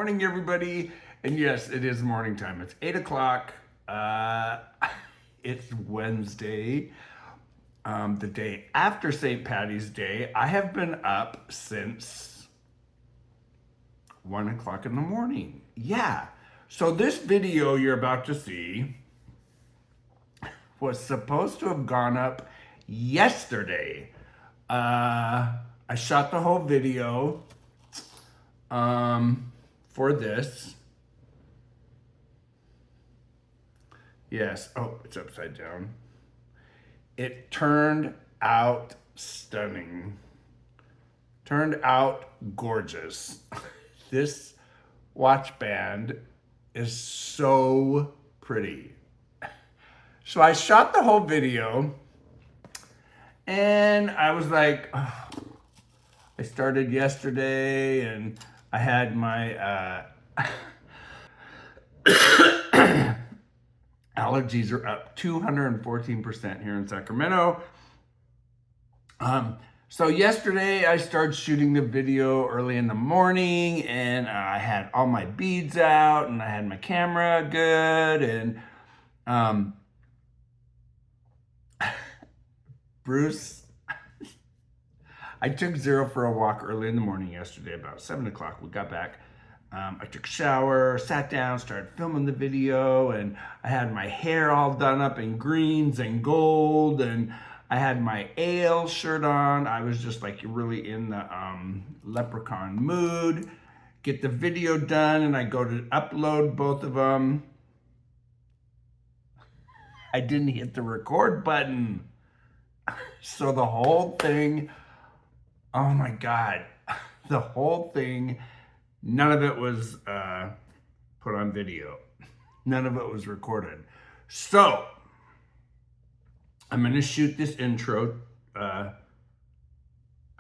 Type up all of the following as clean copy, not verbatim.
morning, everybody. And yes, it is morning time. It's 8 o'clock. It's Wednesday, the day after St. Patty's Day. I have been up since 1 o'clock in the morning. Yeah. So this video you're about to see was supposed to have gone up yesterday. I shot the whole video for this. Yes. Oh, it's upside down. It turned out stunning. Turned out gorgeous. This watch band is so pretty. So I shot the whole video and I was like, oh, I started yesterday and I had my allergies are up 214% here in Sacramento. So yesterday I started shooting the video early in the morning and I had all my beads out and I had my camera good and Bruce, I took Zero for a walk early in the morning yesterday, about 7 o'clock. We got back. I took a shower, sat down, started filming the video, and I had my hair all done up in greens and gold, and I had my ale shirt on. I was just like really in the leprechaun mood. Get the video done, and I go to upload both of them. I didn't hit the record button. So the whole thing, oh my God, the whole thing, none of it was put on video. None of it was recorded. So I'm going to shoot this intro. I'm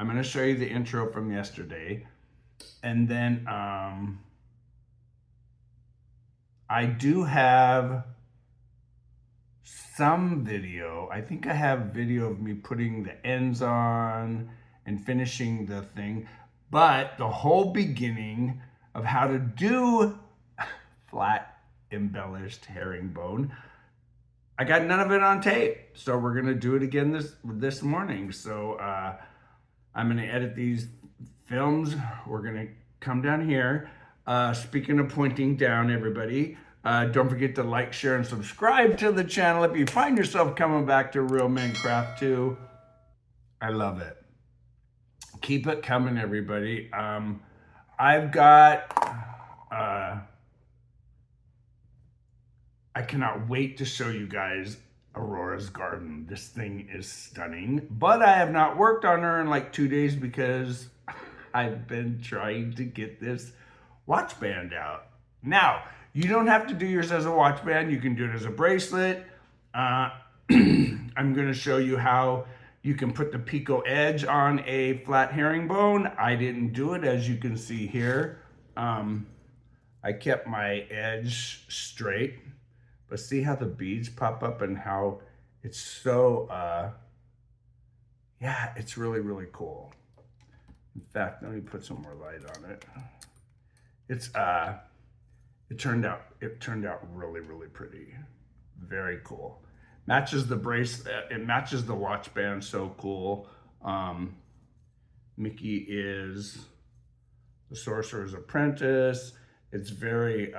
going to show you the intro from yesterday. And then I do have some video. I think I have video of me putting the ends on and finishing the thing, but the whole beginning of how to do flat embellished herringbone, I got none of it on tape. So we're gonna do it again this morning. So I'm gonna edit these films. We're gonna come down here. Speaking of pointing down, everybody, don't forget to like, share, and subscribe to the channel if you find yourself coming back to Real Men Craft 2. I love it. Keep it coming, everybody. I've got, I cannot wait to show you guys Aurora's garden. This thing is stunning, but I have not worked on her in like 2 days because I've been trying to get this watch band out. Now, you don't have to do yours as a watch band. You can do it as a bracelet. I'm going to show you how you can put the picot edge on a flat herringbone. I didn't do it, as you can see here. I kept my edge straight, but see how the beads pop up and how it's so, yeah, it's really, really cool. In fact, let me put some more light on it. It's, it turned out really, really pretty. Very cool. Matches the bracelet, it matches the watch band, so cool. Mickey is the Sorcerer's Apprentice. It's very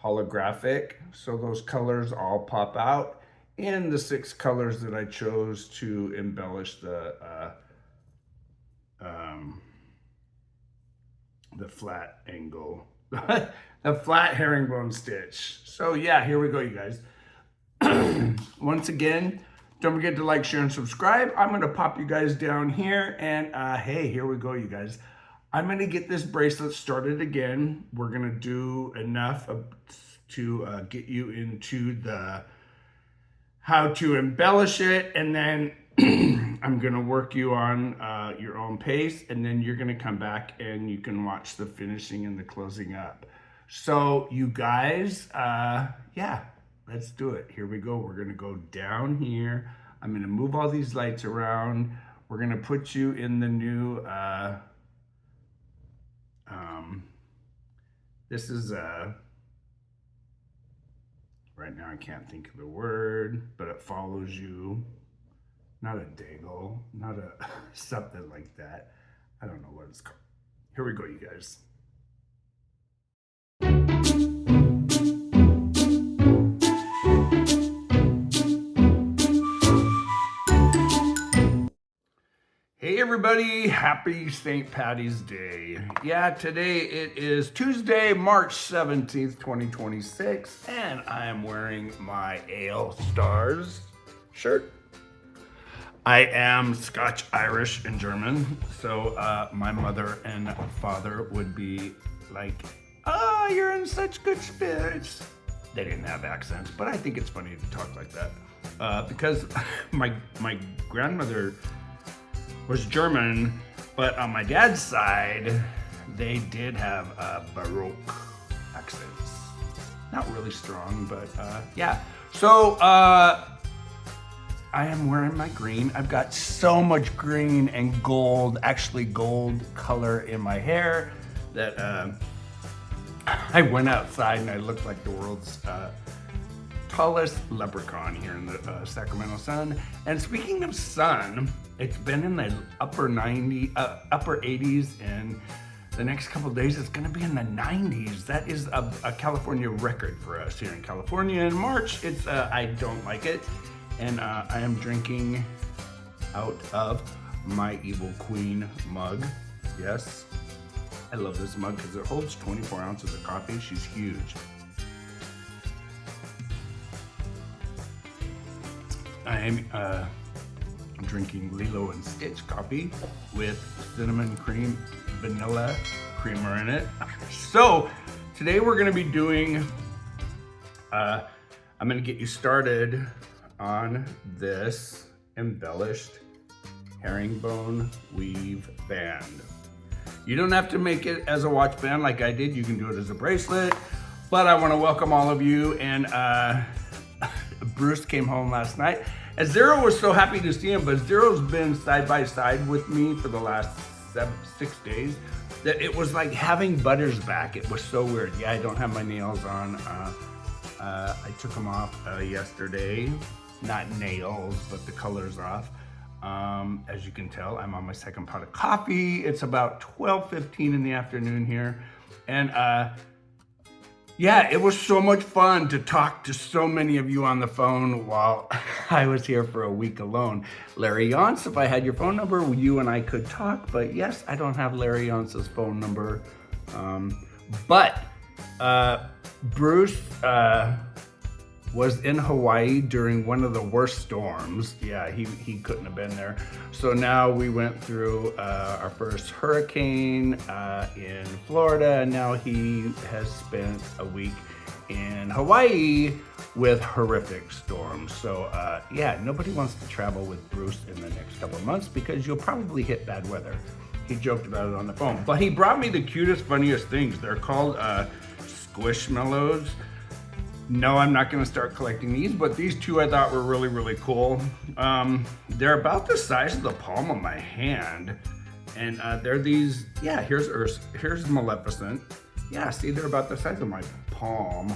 holographic, so those colors all pop out. And the 6 colors that I chose to embellish the flat angle, the flat herringbone stitch. So yeah, here we go, you guys. Once again, don't forget to like, share, and subscribe. I'm gonna pop you guys down here and hey, here we go, you guys. I'm gonna get this bracelet started again. We're gonna do enough to get you into the how to embellish it, and then I'm gonna work you on your own pace, and then you're gonna come back and you can watch the finishing and the closing up. So you guys, yeah, let's do it. Here we go. We're gonna go down here. I'm gonna move all these lights around. We're gonna put you in the new This is right now I can't think of the word, but it follows you. Not a daigle, not a something like that. I don't know what it's called. Here we go, you guys. Hey everybody, happy St. Patty's Day. Yeah, today it is Tuesday, March 17th, 2026, and I am wearing my Ale Stars shirt. I am Scotch, Irish, and German, so my mother and father would be like, "Oh, you're in such good spirits." They didn't have accents, but I think it's funny to talk like that because my grandmother was German, but on my dad's side, they did have Baroque accents. Not really strong, but yeah. So I am wearing my green. I've got so much green and gold, actually gold color in my hair that I went outside and I looked like the world's tallest leprechaun here in the Sacramento sun. And speaking of sun, it's been in the upper 80s, and the next couple of days it's gonna be in the 90s. That is a California record for us here in California. In March, it's I don't like it. And I am drinking out of my Evil Queen mug. Yes, I love this mug because it holds 24 ounces of coffee. She's huge. I am drinking Lilo and Stitch coffee with cinnamon cream, vanilla creamer in it. So today we're gonna be doing, I'm gonna get you started on this embellished herringbone weave band. You don't have to make it as a watch band like I did. You can do it as a bracelet, but I want to welcome all of you. And Bruce came home last night. And Zero was so happy to see him, but Zero's been side by side with me for the last 6 days that it was like having Butters back. It was so weird. Yeah, I don't have my nails on. I took them off yesterday. Not nails, but the color's off. As you can tell, I'm on my second pot of coffee. It's about 12:15 in the afternoon here. And yeah, it was so much fun to talk to so many of you on the phone while I was here for a week alone. Larry Yance, if I had your phone number, you and I could talk, but yes, I don't have Larry Yance's phone number. But Bruce was in Hawaii during one of the worst storms. Yeah, he couldn't have been there. So now we went through our first hurricane in Florida, and now he has spent a week in Hawaii with horrific storms. So yeah, nobody wants to travel with Bruce in the next couple of months because you'll probably hit bad weather. He joked about it on the phone, but he brought me the cutest, funniest things. They're called squishmallows. No, I'm not gonna start collecting these, but these two I thought were really, really cool. They're about the size of the palm of my hand. And they're these, yeah, here's Maleficent. Yeah, see, they're about the size of my palm.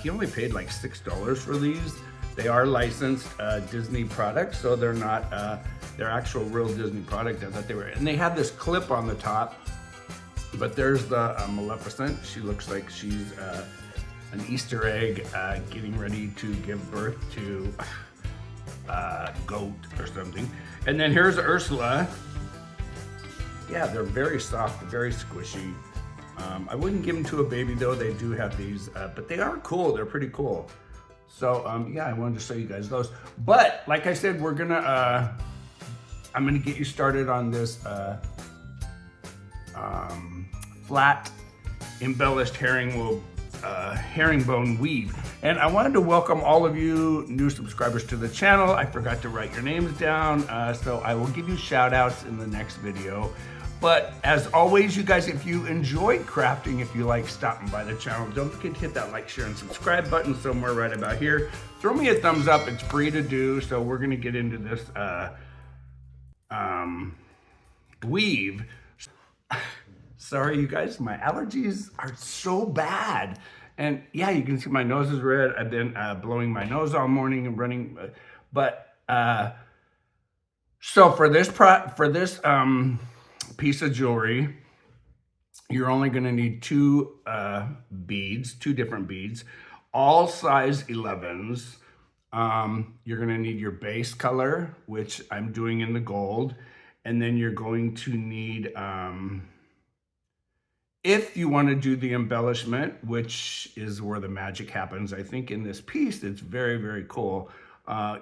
He only paid like $6 for these. They are licensed Disney products, so they're not, they're actual real Disney product. I thought they were, and they have this clip on the top, but there's the Maleficent. She looks like she's, an Easter egg getting ready to give birth to a goat or something. And then here's Ursula. Yeah, they're very soft, very squishy. I wouldn't give them to a baby though. They do have these, but they are cool. They're pretty cool. So yeah, I wanted to show you guys those. But like I said, we're gonna, I'm gonna get you started on this flat embellished herringbone weave. And I wanted to welcome all of you new subscribers to the channel. I forgot to write your names down, so I will give you shout outs in the next video. But as always, you guys, if you enjoyed crafting, if you like stopping by the channel, don't forget to hit that like, share, and subscribe button somewhere right about here. Throw me a thumbs up, it's free to do. So we're gonna get into this weave. Sorry, you guys, my allergies are so bad. And yeah, you can see my nose is red. I've been blowing my nose all morning and running. So for this piece of jewelry, you're only going to need two different beads, all size 11s. You're going to need your base color, which I'm doing in the gold. And then you're going to need, if you want to do the embellishment, which is where the magic happens, I think in this piece, it's very, very cool.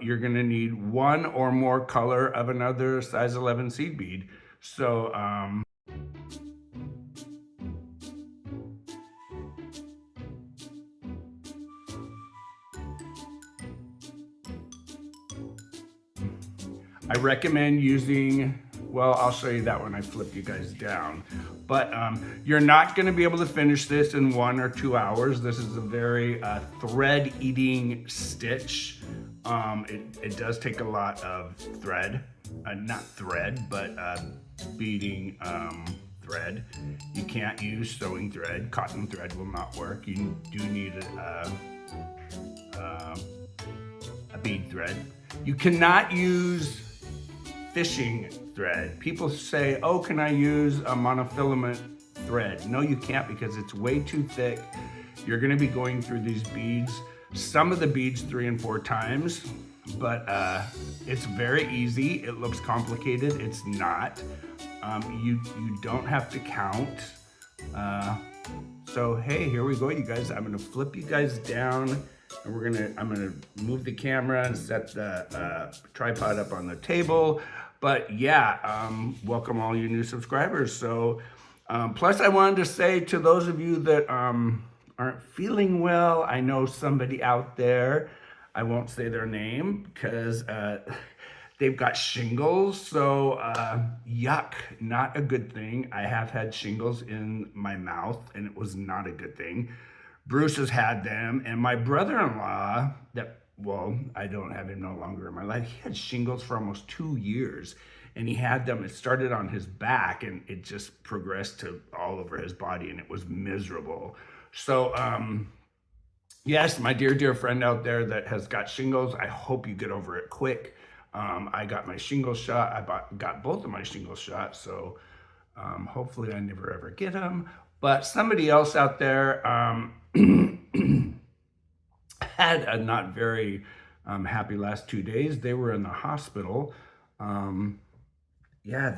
You're going to need one or more color of another size 11 seed bead. So, I recommend using, well, I'll show you that when I flip you guys down. But you're not gonna be able to finish this in 1 or 2 hours. This is a very thread-eating stitch. It does take a lot of thread, not thread, but beading thread. You can't use sewing thread. Cotton thread will not work. You do need a bead thread. You cannot use fishing thread. People say, oh, can I use a monofilament thread? No, you can't, because it's way too thick. You're gonna be going through these beads, some of the beads 3 and 4 times, but it's very easy. It looks complicated, it's not. You don't have to count. So hey, here we go, you guys. I'm gonna flip you guys down, and I'm gonna move the camera and set the tripod up on the table. But yeah, welcome all you new subscribers. So, plus I wanted to say to those of you that aren't feeling well, I know somebody out there, I won't say their name because they've got shingles. So yuck, not a good thing. I have had shingles in my mouth and it was not a good thing. Bruce has had them, and my brother-in-law, well, I don't have him no longer in my life. He had shingles for almost 2 years, and he had them. It started on his back, and it just progressed to all over his body, and it was miserable. So, yes, my dear friend out there that has got shingles, I hope you get over it quick. I got my shingles shot. I got both of my shingles shots, so hopefully I never ever get them. But somebody else out there had a not very happy last 2 days. They were in the hospital. Yeah,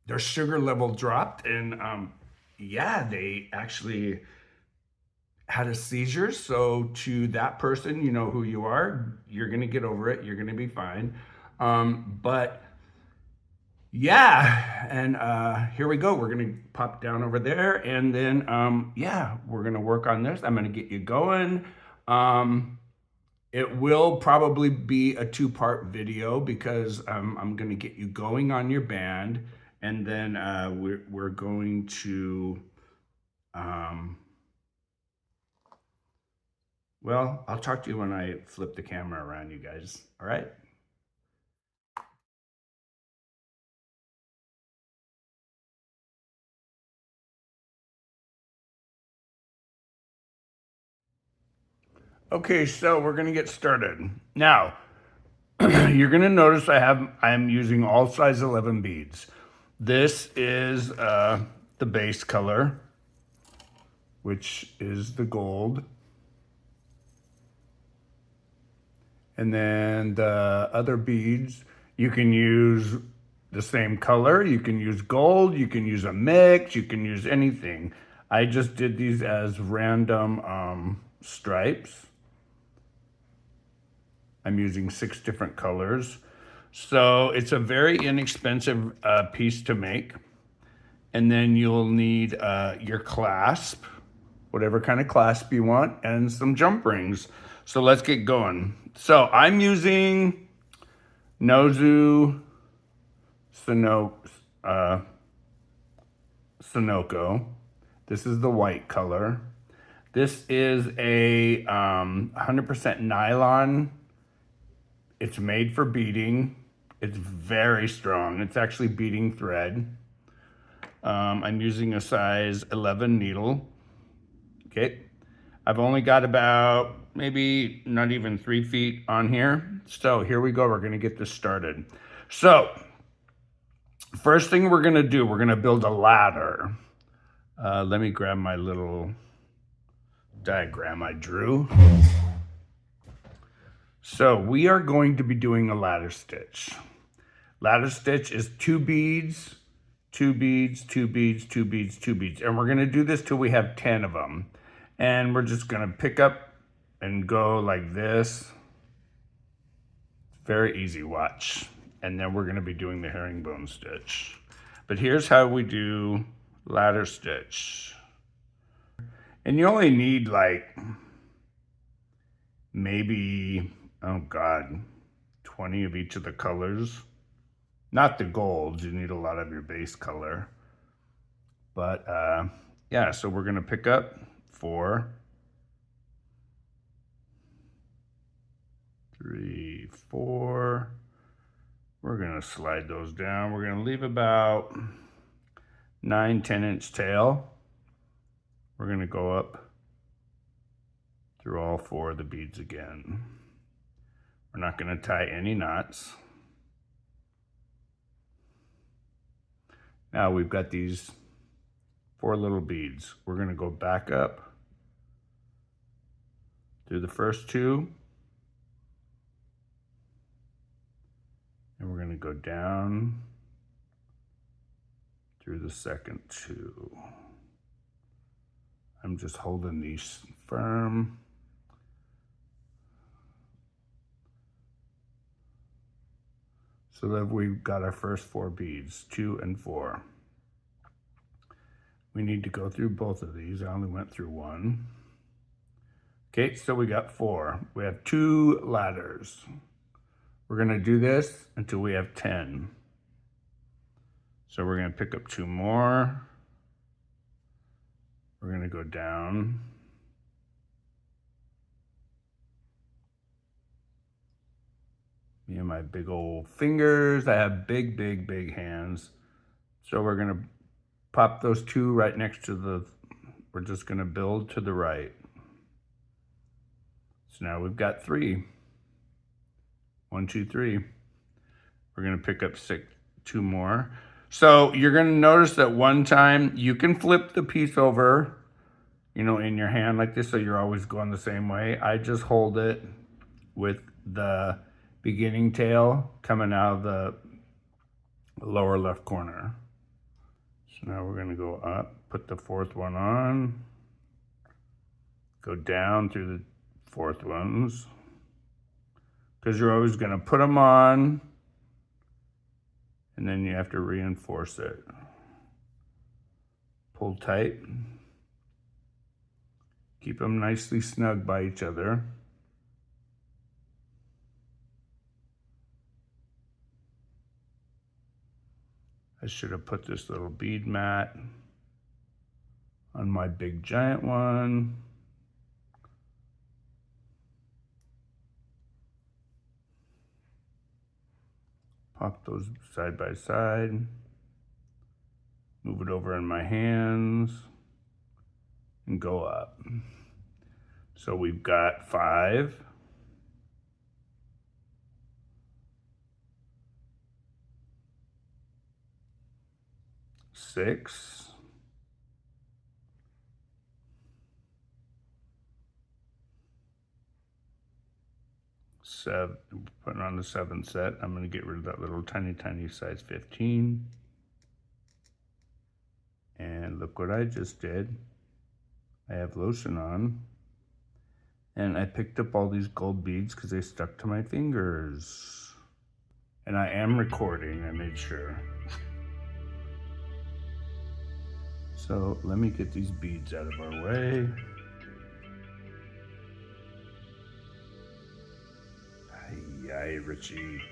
their sugar level dropped, and yeah, they actually had a seizure. So to that person, you know who you are. You're gonna get over it. You're gonna be fine. But yeah, and here we go. We're gonna pop down over there, and then yeah, we're gonna work on this. I'm gonna get you going. It will probably be a 2-part video because I'm gonna get you going on your band, and then we're going to well, I'll talk to you when I flip the camera around, you guys. All right. Okay, so we're gonna get started. Now, you're gonna notice I'm using all size 11 beads. This is the base color, which is the gold. And then the other beads, you can use the same color, you can use gold, you can use a mix, you can use anything. I just did these as random stripes. I'm using 6 different colors. So it's a very inexpensive piece to make. And then you'll need your clasp, whatever kind of clasp you want, and some jump rings. So let's get going. So I'm using Nozu Sunoco. This is the white color. This is a 100% nylon. It's made for beading. It's very strong. It's actually beading thread. I'm using a size 11 needle. Okay. I've only got about maybe not even 3 feet on here. So here we go. We're going to get this started. So first thing we're going to do, we're going to build a ladder. Let me grab my little diagram I drew. So we are going to be doing a ladder stitch. Ladder stitch is 2 beads, 2 beads, 2 beads, 2 beads, 2 beads. And we're going to do this till we have 10 of them. And we're just going to pick up and go like this. Very easy, watch. And then we're going to be doing the herringbone stitch. But here's how we do ladder stitch. And you only need like maybe, oh God, 20 of each of the colors. Not the golds, you need a lot of your base color. But yeah, so we're gonna pick up 4, 3, 4. We're gonna slide those down. We're gonna leave about 9, 10-inch tail. We're gonna go up through all 4 of the beads again. We're not gonna tie any knots. Now we've got these 4 little beads. We're gonna go back up through the first 2. And we're gonna go down through the second 2. I'm just holding these firm. So that we've got our first 4 beads, 2 and 4. We need to go through both of these. I only went through 1. Okay, so we got 4. We have 2 ladders. We're gonna do this until we have 10. So we're gonna pick up 2 more. We're gonna go down. Me and my big old fingers. I have big, big, big hands. So we're gonna pop those 2 right next to the, we're just gonna build to the right. So now we've got 3. 1, 2, 3. We're gonna pick up 2 more. So you're gonna notice that one time you can flip the piece over, you know, in your hand like this, so you're always going the same way. I just hold it with the beginning tail coming out of the lower left corner. So now we're gonna go up, put the 4th one on, go down through the 4th ones, because you're always gonna put them on and then you have to reinforce it. Pull tight. Keep them nicely snug by each other. I should have put this little bead mat on my big giant one. Pop those side by side. Move it over in my hands and go up. So we've got 5. 6. 7. Putting on the 7th set. I'm going to get rid of that little tiny size 15. And look what I just did. I have lotion on. And I picked up all these gold beads because they stuck to my fingers. And I am recording, I made sure. So let me get these beads out of our way. Ay, Richie.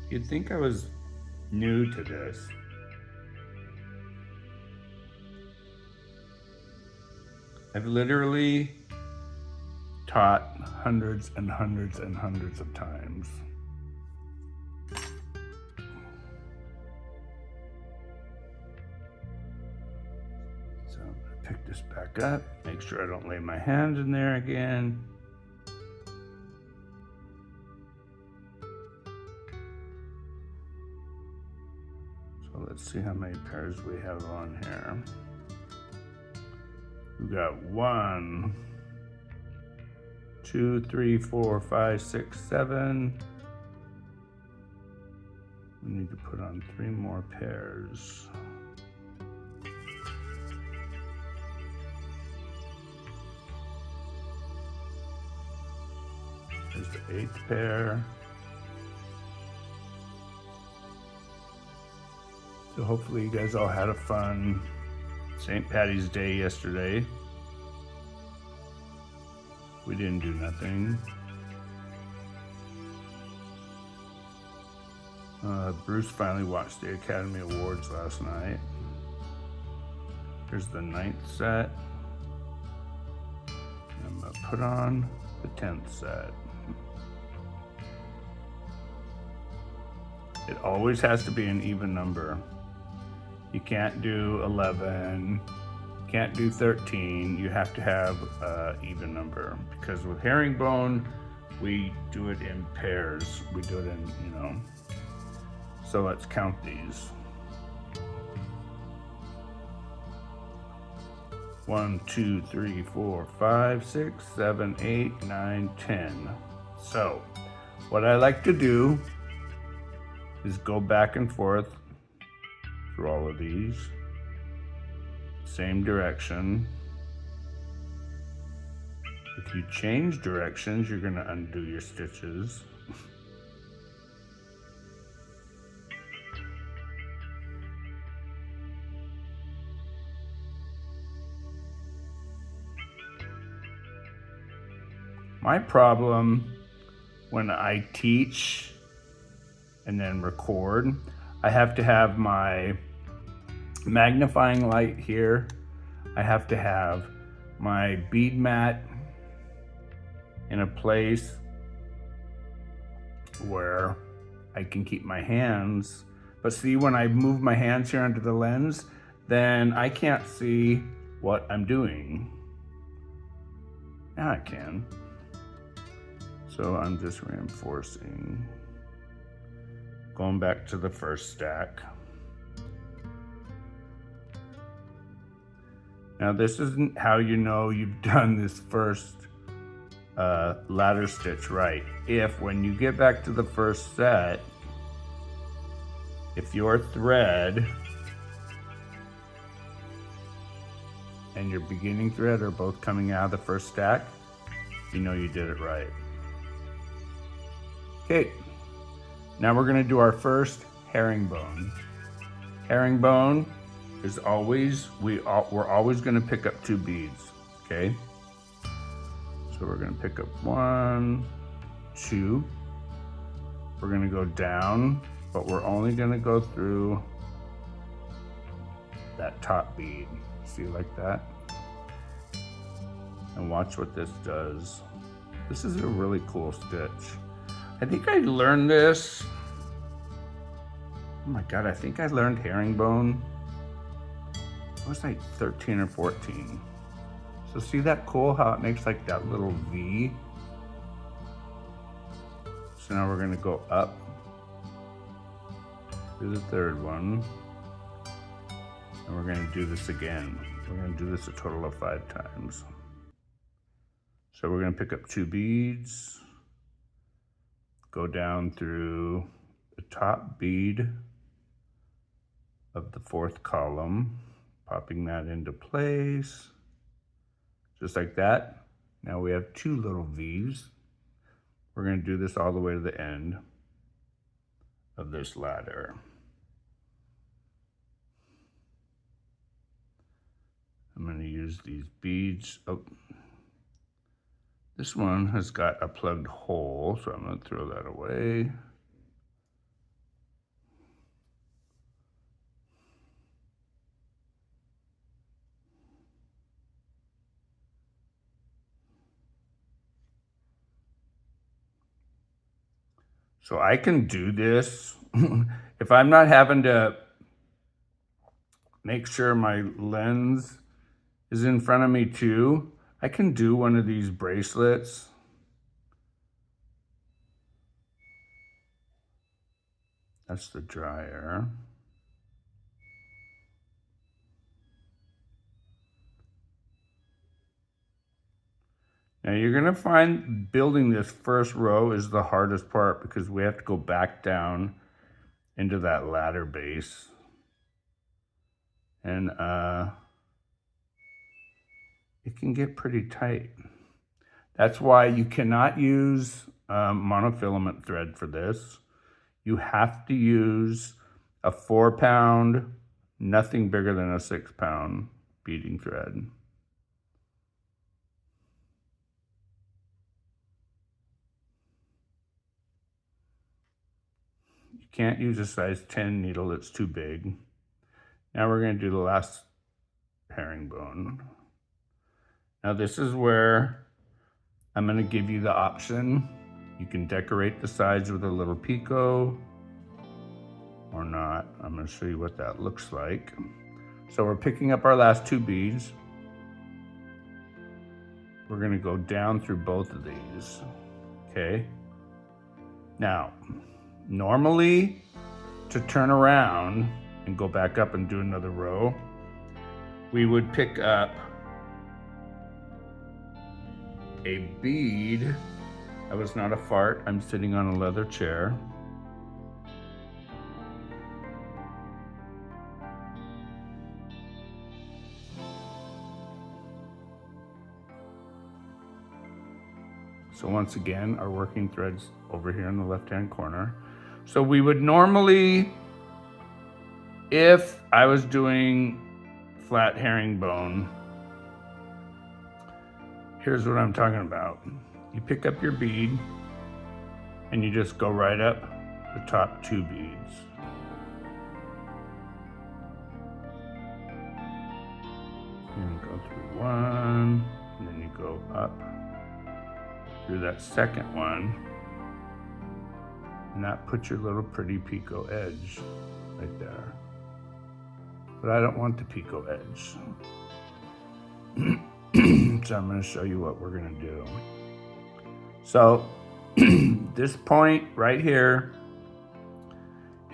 You'd think I was new to this. I've literally taught hundreds and hundreds and hundreds of times. So I'm gonna pick this back up, make sure I don't lay my hands in there again. So let's see how many pairs we have on here. We've got 1, 2, 3, 4, 5, 6, 7. We need to put on 3 more pairs. There's the 8th pair. So hopefully you guys all had a fun St. Patty's Day yesterday. We didn't do nothing. Bruce finally watched the Academy Awards last night. Here's the 9th set. I'm gonna put on the 10th set. It always has to be an even number. You can't do 11, can't do 13. You have to have an even number, because with herringbone, we do it in pairs. We do it in, you know. So let's count these. 1, 2, 3, 4, 5, 6, 7, 8, 9, 10. So what I like to do is go back and forth through all of these. Same direction. If you change directions, you're gonna undo your stitches. My problem when I teach and then record, I have to have my magnifying light here. I have to have my bead mat in a place where I can keep my hands. But see, when I move my hands here under the lens, then I can't see what I'm doing. Now I can. So I'm just reinforcing. Going back to the first stack. Now this isn't how you know you've done this first ladder stitch right. If when you get back to the first set, if your thread and your beginning thread are both coming out of the first stack, you know you did it right. Okay, now we're gonna do our first herringbone. Herringbone is always, we're always gonna pick up 2 beads, okay? So we're gonna pick up 1, 2. We're gonna go down, but we're only gonna go through that top bead. See, like that? And watch what this does. This is a really cool stitch. I think I learned this. Oh my God, I think I learned herringbone. I was like 13 or 14. So see that cool how it makes like that little V? So now we're gonna go up to the 3rd one. And we're gonna do this again. We're gonna do this a total of 5 times. So we're gonna pick up 2 beads, go down through the top bead of the 4th column, popping that into place, just like that. Now we have 2 little V's. We're gonna do this all the way to the end of this ladder. I'm gonna use these beads. Oh, this one has got a plugged hole, so I'm gonna throw that away. So I can do this if I'm not having to make sure my lens is in front of me too. I can do one of these bracelets. That's the dryer. Now you're gonna find building this first row is the hardest part because we have to go back down into that ladder base. And it can get pretty tight. That's why you cannot use monofilament thread for this. You have to use a 4-pound, nothing bigger than a 6-pound beading thread. You can't use a size 10 needle, it's too big. Now we're going to do the last herringbone. Now this is where I'm going to give you the option. You can decorate the sides with a little picot or not. I'm going to show you what that looks like. So we're picking up our last 2 beads. We're going to go down through both of these. Okay. Now, normally to turn around and go back up and do another row, we would pick up a bead. That was not a fart. I'm sitting on a leather chair. So once again, our working thread's over here in the left-hand corner. So we would normally, if I was doing flat herringbone, here's what I'm talking about. You pick up your bead and you just go right up the top 2 beads. And go through 1, and then you go up through that second one, and that puts your little pretty picot edge right there. But I don't want the picot edge. So I'm going to show you what we're going to do. So this point right here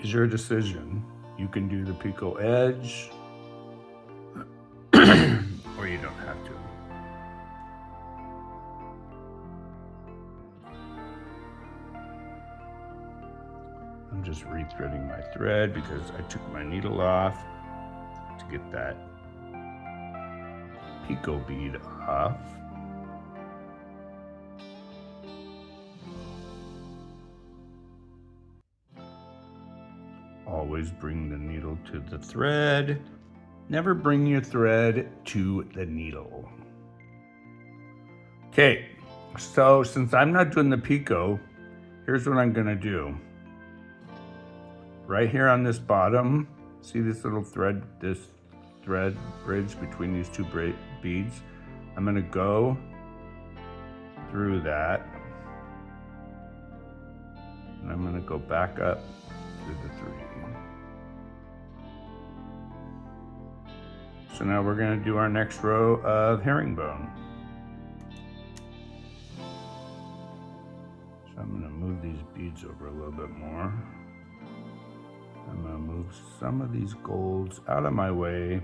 is your decision. You can do the picot edge or you don't have to. I'm just rethreading my thread because I took my needle off to get that picot bead off. Always bring the needle to the thread. Never bring your thread to the needle. Okay, so since I'm not doing the picot, here's what I'm gonna do. Right here on this bottom, see this little thread, this thread bridge between these 2 beads? I'm gonna go through that, and I'm gonna go back up through the 3. So now we're gonna do our next row of herringbone. So I'm gonna move these beads over a little bit more. I'm gonna move some of these golds out of my way.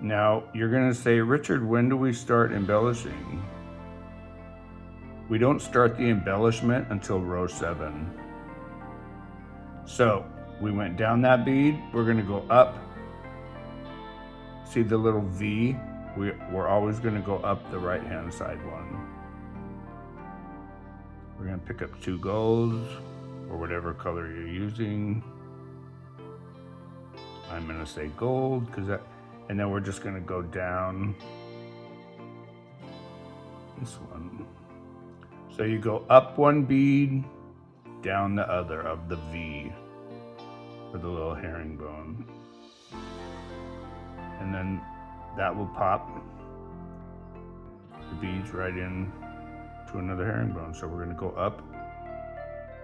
Now, you're gonna say, Richard, when do we start embellishing? We don't start the embellishment until row 7. So, we went down that bead, we're gonna go up. See the little V? We're always gonna go up the right-hand side one. We're gonna pick up 2 golds, or whatever color you're using. I'm gonna say gold, and then we're just gonna go down this one. So you go up 1 bead, down the other of the V for the little herringbone. And then that will pop the beads right in to another herringbone. So we're gonna go up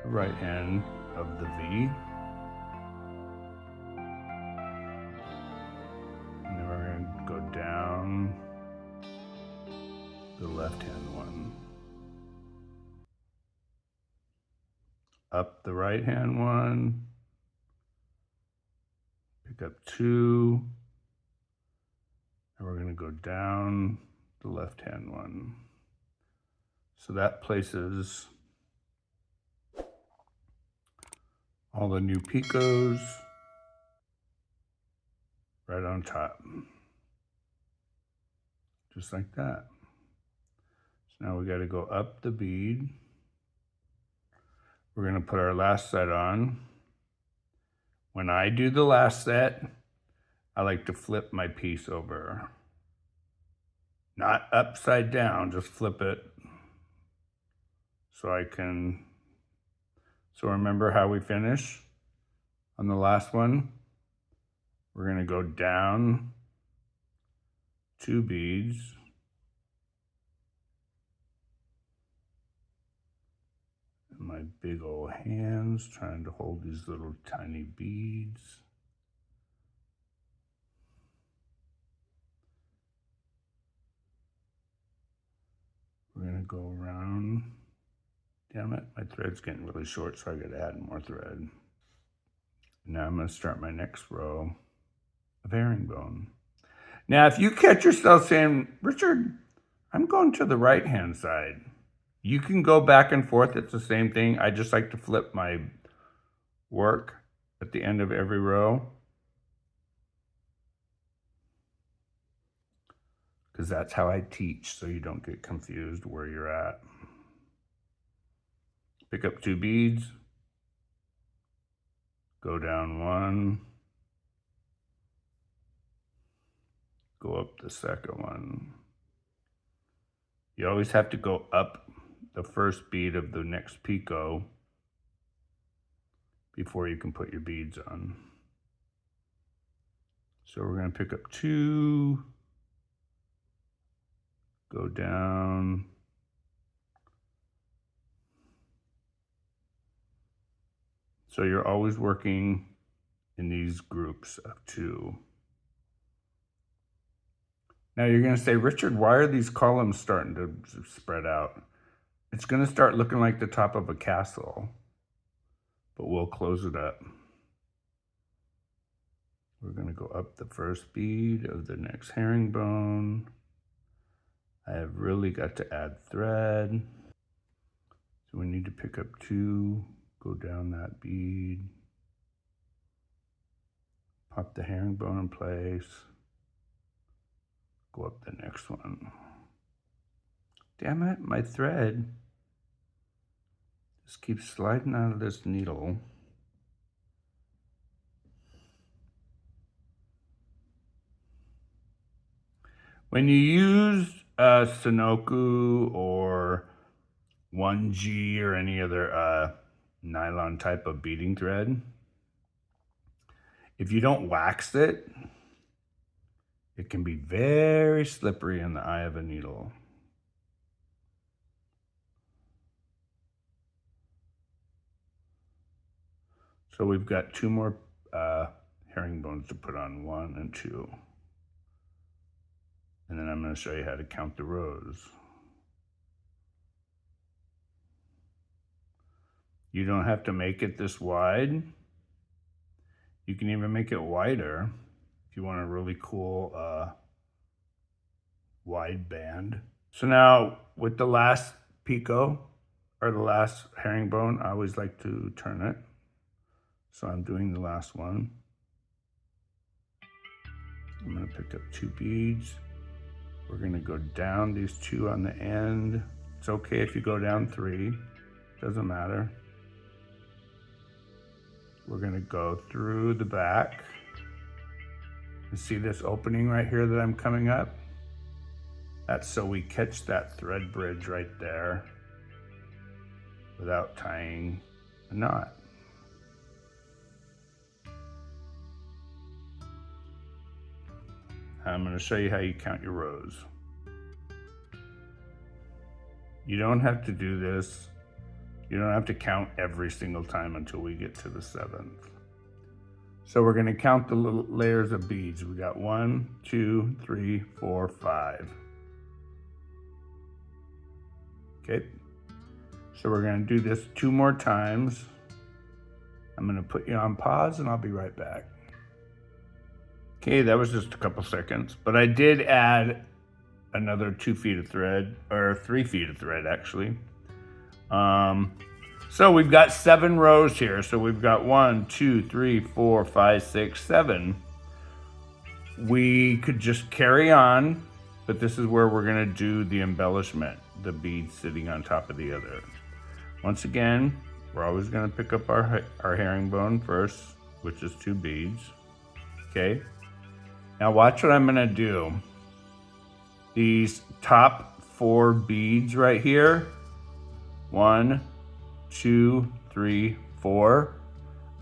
the right end of the V. And then we're going to go down the left hand one. Up the right hand one. Pick up 2. And we're going to go down the left hand one. So that places all the new picots right on top. Just like that. So now we got to go up the bead. We're going to put our last set on. When I do the last set, I like to flip my piece over. Not upside down, just flip it. So I can, so remember how we finish on the last one? We're going to go down 2 beads. And my big old hands trying to hold these little tiny beads. We're going to go around. Damn it, my thread's getting really short, so I got to add more thread. Now I'm going to start my next row of herringbone. Now, if you catch yourself saying, Richard, I'm going to the right-hand side, you can go back and forth. It's the same thing. I just like to flip my work at the end of every row, because that's how I teach, so you don't get confused where you're at. Pick up 2 beads, go down 1, go up the second one. You always have to go up the first bead of the next picot before you can put your beads on. So we're going to pick up 2, go down, so you're always working in these groups of 2. Now you're going to say, Richard, why are these columns starting to spread out? It's going to start looking like the top of a castle, but we'll close it up. We're going to go up the first bead of the next herringbone. I have really got to add thread. So we need to pick up 2, go down that bead, pop the herringbone in place, go up the next one. Damn it, my thread just keeps sliding out of this needle. When you use Sunoco or 1G or any other nylon type of beading thread, if you don't wax it, it can be very slippery in the eye of a needle. So we've got 2 more herringbones to put on, 1 and 2. And then I'm going to show you how to count the rows. You don't have to make it this wide. You can even make it wider if you want a really cool wide band. So now with the last picot or the last herringbone, I always like to turn it. So I'm doing the last one. I'm going to pick up 2 beads. We're going to go down these 2 on the end. It's okay if you go down 3, doesn't matter. We're going to go through the back. You see this opening right here that I'm coming up? That's so we catch that thread bridge right there without tying a knot. I'm going to show you how you count your rows. You don't have to do this You don't have to count every single time until we get to the 7th. So we're gonna count the little layers of beads. We got 1, 2, 3, 4, 5. Okay, so we're gonna do this 2 more times. I'm gonna put you on pause and I'll be right back. Okay, that was just a couple seconds, but I did add another 2 feet of thread, or 3 feet of thread actually. So we've got 7 rows here. So we've got 1, 2, 3, 4, 5, 6, 7. We could just carry on, but this is where we're gonna do the embellishment, the bead sitting on top of the other. Once again, we're always gonna pick up our herringbone first, which is 2 beads, okay? Now watch what I'm gonna do. These top 4 beads right here, 1, 2, 3, 4.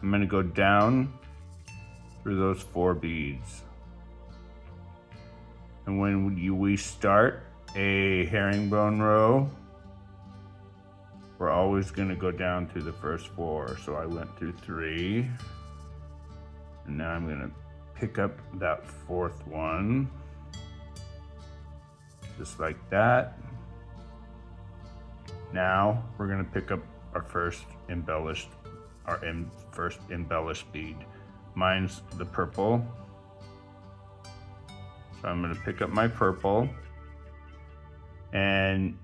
I'm gonna go down through those 4 beads. And when we start a herringbone row, we're always gonna go down through the first 4. So I went through 3, and now I'm gonna pick up that 4th one, just like that. Now we're gonna pick up our first embellished bead. Mine's the purple. So I'm gonna pick up my purple, and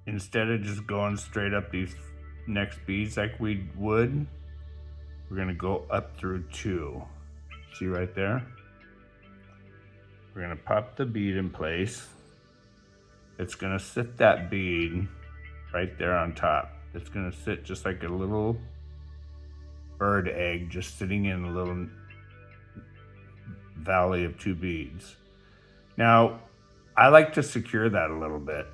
instead of just going straight up these next beads like we would, we're gonna go up through 2. See right there? We're gonna pop the bead in place. It's gonna sit that bead right there on top. It's gonna sit just like a little bird egg, just sitting in a little valley of 2 beads. Now, I like to secure that a little bit.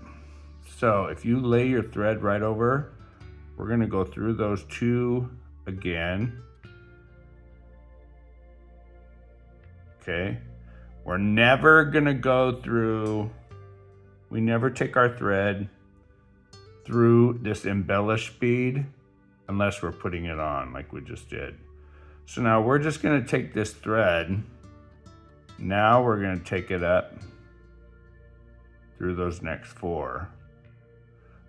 So if you lay your thread right over, we're gonna go through those 2 again. Okay, we're never gonna go through, we never take our thread through this embellished bead unless we're putting it on like we just did. So now we're just gonna take this thread, now we're gonna take it up through those next 4.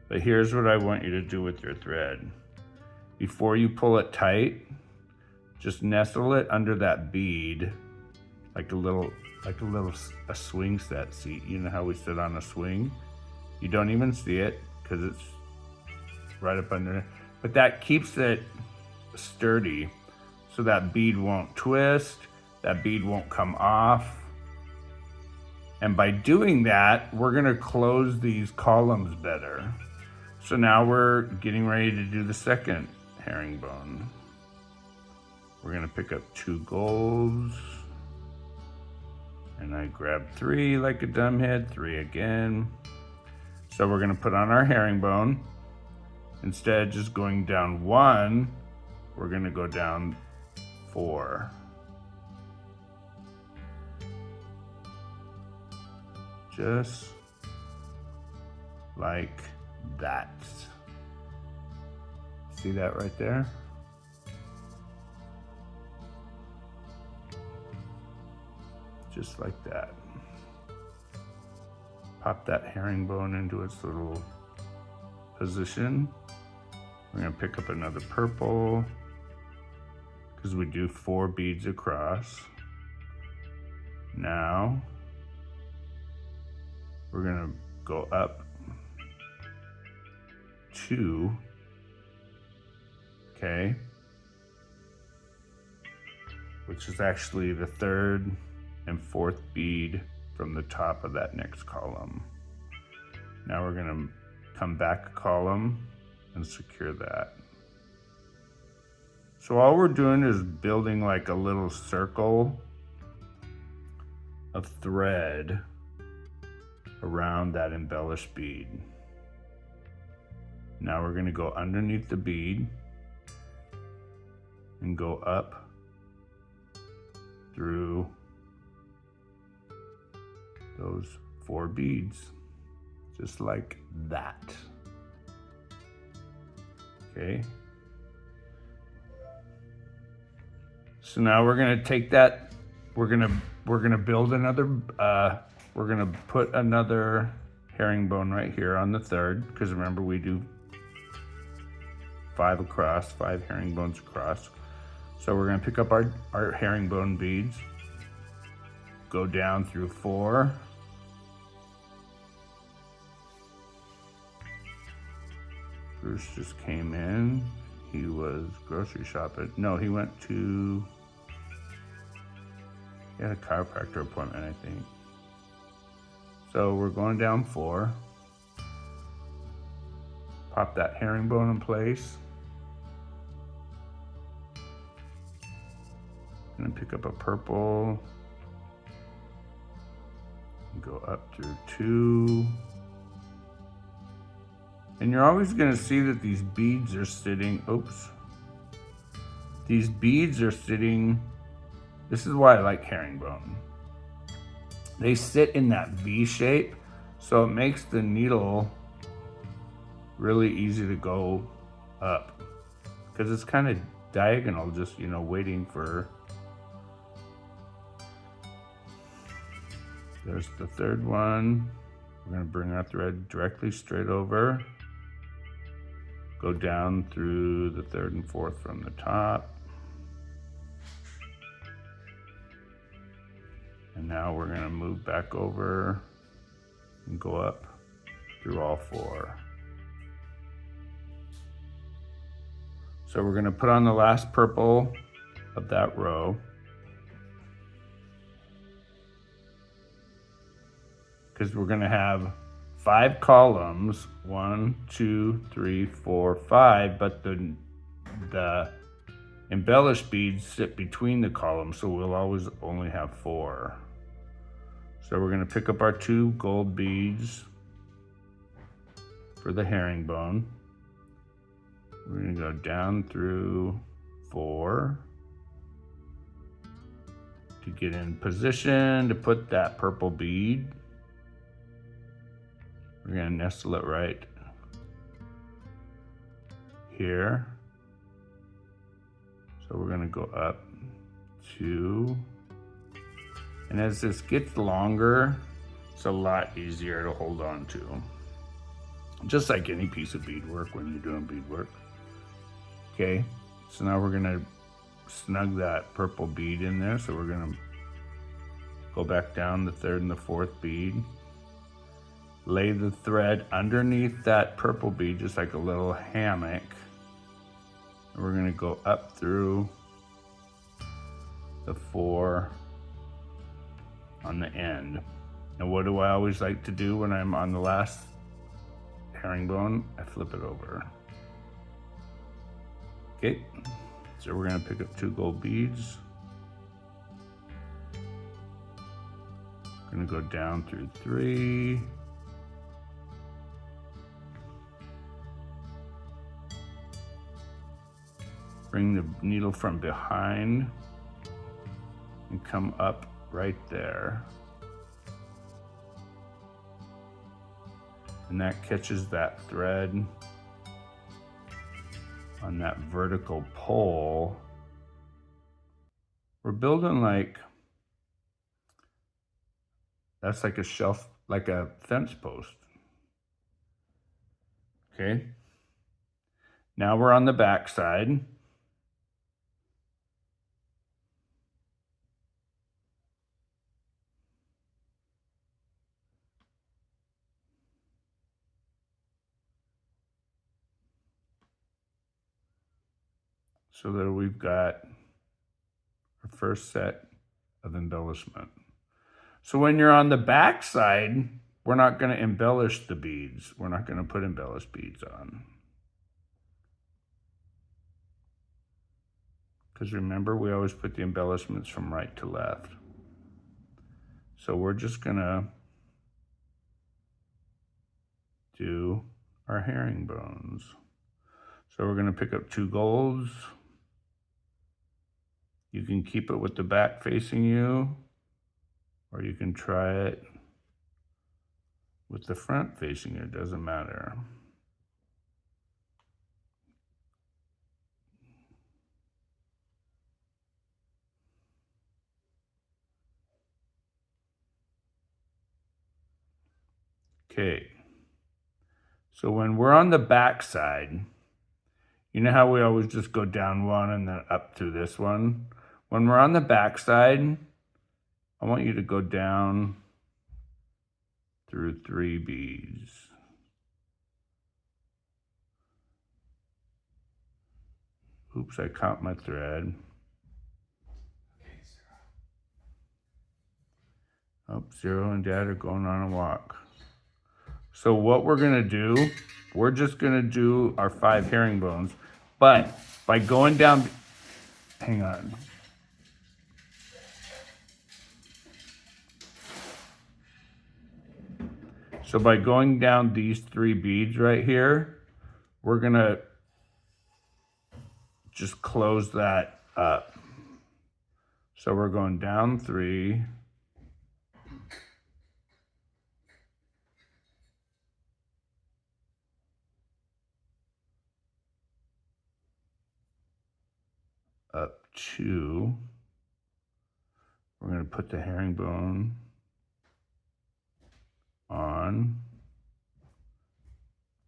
But here's what I want you to do with your thread. Before you pull it tight, just nestle it under that bead like a swing set seat. You know how we sit on a swing? You don't even see it because it's right up under it. But that keeps it sturdy so that bead won't twist, that bead won't come off. And by doing that, we're gonna close these columns better. So now we're getting ready to do the second herringbone. We're gonna pick up 2 golds. And I grab 3 like a dumbhead, 3 again. So we're gonna put on our herringbone. Instead of just going down 1, we're gonna go down 4. Just like that. See that right there? Just like that. Pop that herringbone into its little position. We're gonna pick up another purple because we do 4 beads across. Now we're gonna go up 2, okay, which is actually the 3rd and 4th bead from the top of that next column. Now we're gonna come back a column and secure that. So all we're doing is building like a little circle of thread around that embellished bead. Now we're gonna go underneath the bead and go up through those 4 beads, just like that. Okay. So now we're gonna take that, we're gonna build another, we're gonna put another herringbone right here on the third, because remember we do 5 across, 5 herringbones across. So we're gonna pick up our herringbone beads, go down through 4, Bruce just came in. He was grocery shopping. No, he went to, he had a chiropractor appointment, I think. So we're going down 4. Pop that herringbone in place. Gonna pick up a purple. Go up through 2. And you're always gonna see that these beads are sitting, oops. These beads are sitting, this is why I like herringbone. They sit in that V shape, so it makes the needle really easy to go up. Because it's kind of diagonal, just, you know, waiting for, there's the third one. We're gonna bring our thread directly straight over. Go down through the 3rd and 4th from the top. And now we're gonna move back over and go up through all 4. So we're gonna put on the last purple of that row. Because we're gonna have 5 columns, 1, 2, 3, 4, 5, but the embellished beads sit between the columns, so we'll always only have 4. So we're gonna pick up our 2 gold beads for the herringbone. We're gonna go down through 4 to get in position to put that purple bead. We're gonna nestle it right here. So we're gonna go up 2. And as this gets longer, it's a lot easier to hold on to. Just like any piece of beadwork when you're doing beadwork. Okay, so now we're gonna snug that purple bead in there. So we're gonna go back down the 3rd and the 4th bead. Lay the thread underneath that purple bead, just like a little hammock. And we're gonna go up through the 4 on the end. And what do I always like to do when I'm on the last herringbone? I flip it over. Okay, so we're gonna pick up 2 gold beads. Gonna go down through 3. Bring the needle from behind and come up right there. And that catches that thread on that vertical pole. We're building like, that's like a shelf, like a fence post. Okay. Now we're on the back side. So there we've got our first set of embellishment. So when you're on the back side, we're not going to embellish the beads. We're not going to put embellished beads on. Because remember, we always put the embellishments from right to left. So we're just going to do our herringbones. So we're going to pick up 2 golds. You can keep it with the back facing you, or you can try it with the front facing you, it doesn't matter. Okay. So when we're on the back side, you know how we always just go down one and then up through this one? When we're on the back side, I want you to go down through 3 beads. Oops, I caught my thread. Oh, Zero and Dad are going on a walk. So what we're gonna do, we're just gonna do our 5 herringbones, but by going down, hang on. So by going down these 3 beads right here, we're gonna just close that up. So we're going down 3, up 2. We're gonna put the herringbone on.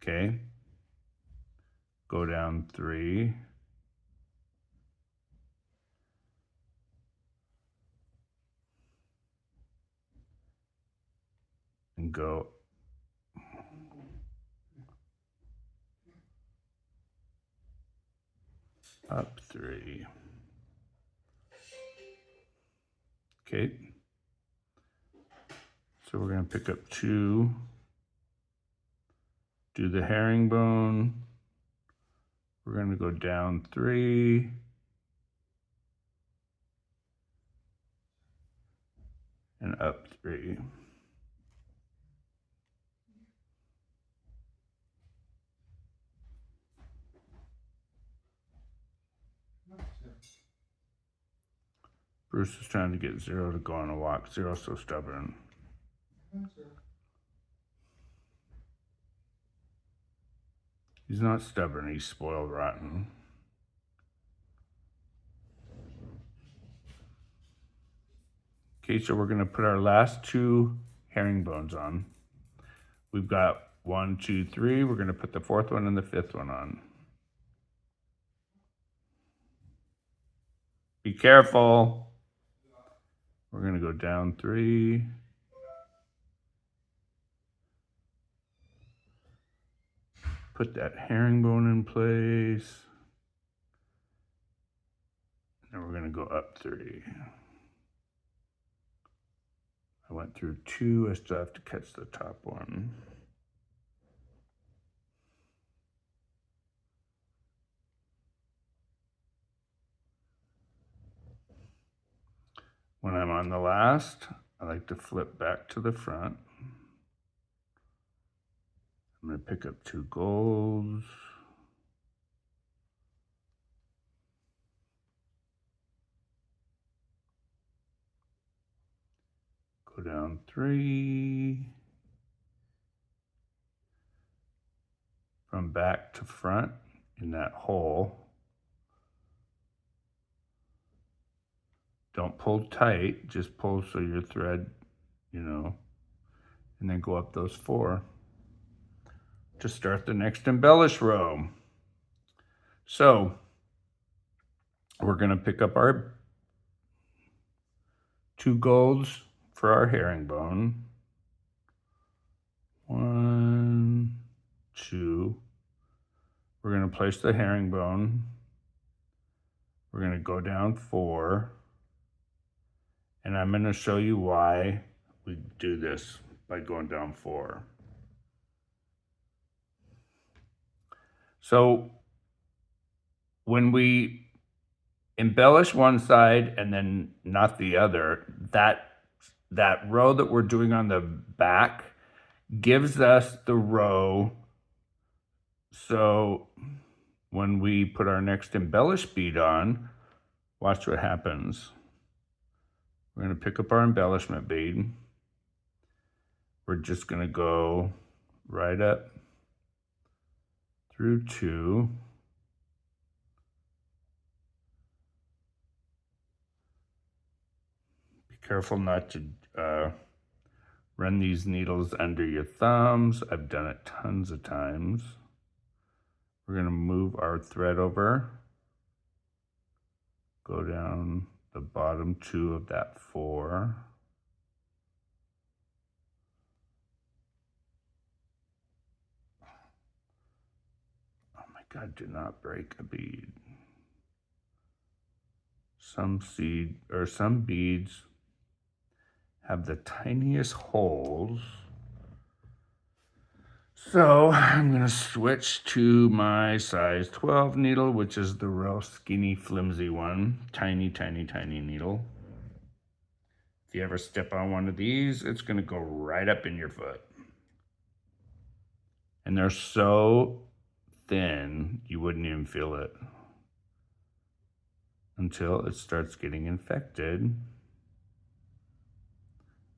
Okay. Go down 3. And go up 3. Okay. So we're going to pick up 2, do the herringbone. We're going to go down 3. And up 3. Bruce is trying to get Zero to go on a walk. Zero's so stubborn. He's not stubborn, he's spoiled rotten. Okay, so we're gonna put our last 2 herringbones on. We've got 1, 2, 3. We're gonna put the 4th one and the 5th one on. Be careful. We're gonna go down 3. Put that herringbone in place. And we're gonna go up 3. I went through 2, I still have to catch the top one. When I'm on the last, I like to flip back to the front. I'm gonna pick up 2 golds. Go down 3. From back to front in that hole. Don't pull tight, just pull so your thread, and then go up those 4 to start the next embellish row. So we're gonna pick up our 2 golds for our herringbone. 1, 2. We're gonna place the herringbone. We're gonna go down 4. And I'm gonna show you why we do this by going down 4. So when we embellish one side and then not the other, that row that we're doing on the back gives us the row. So when we put our next embellish bead on, watch what happens. We're going to pick up our embellishment bead. We're just going to go right up through 2. Be careful not to Run these needles under your thumbs. I've done it tons of times. We're going to move our thread over. Go down the bottom 2 of that 4. Oh my God, do not break a bead. Some beads have the tiniest holes. So I'm gonna switch to my size 12 needle, which is the real skinny, flimsy one. Tiny, tiny, tiny needle. If you ever step on one of these, it's gonna go right up in your foot. And they're so thin, you wouldn't even feel it until it starts getting infected.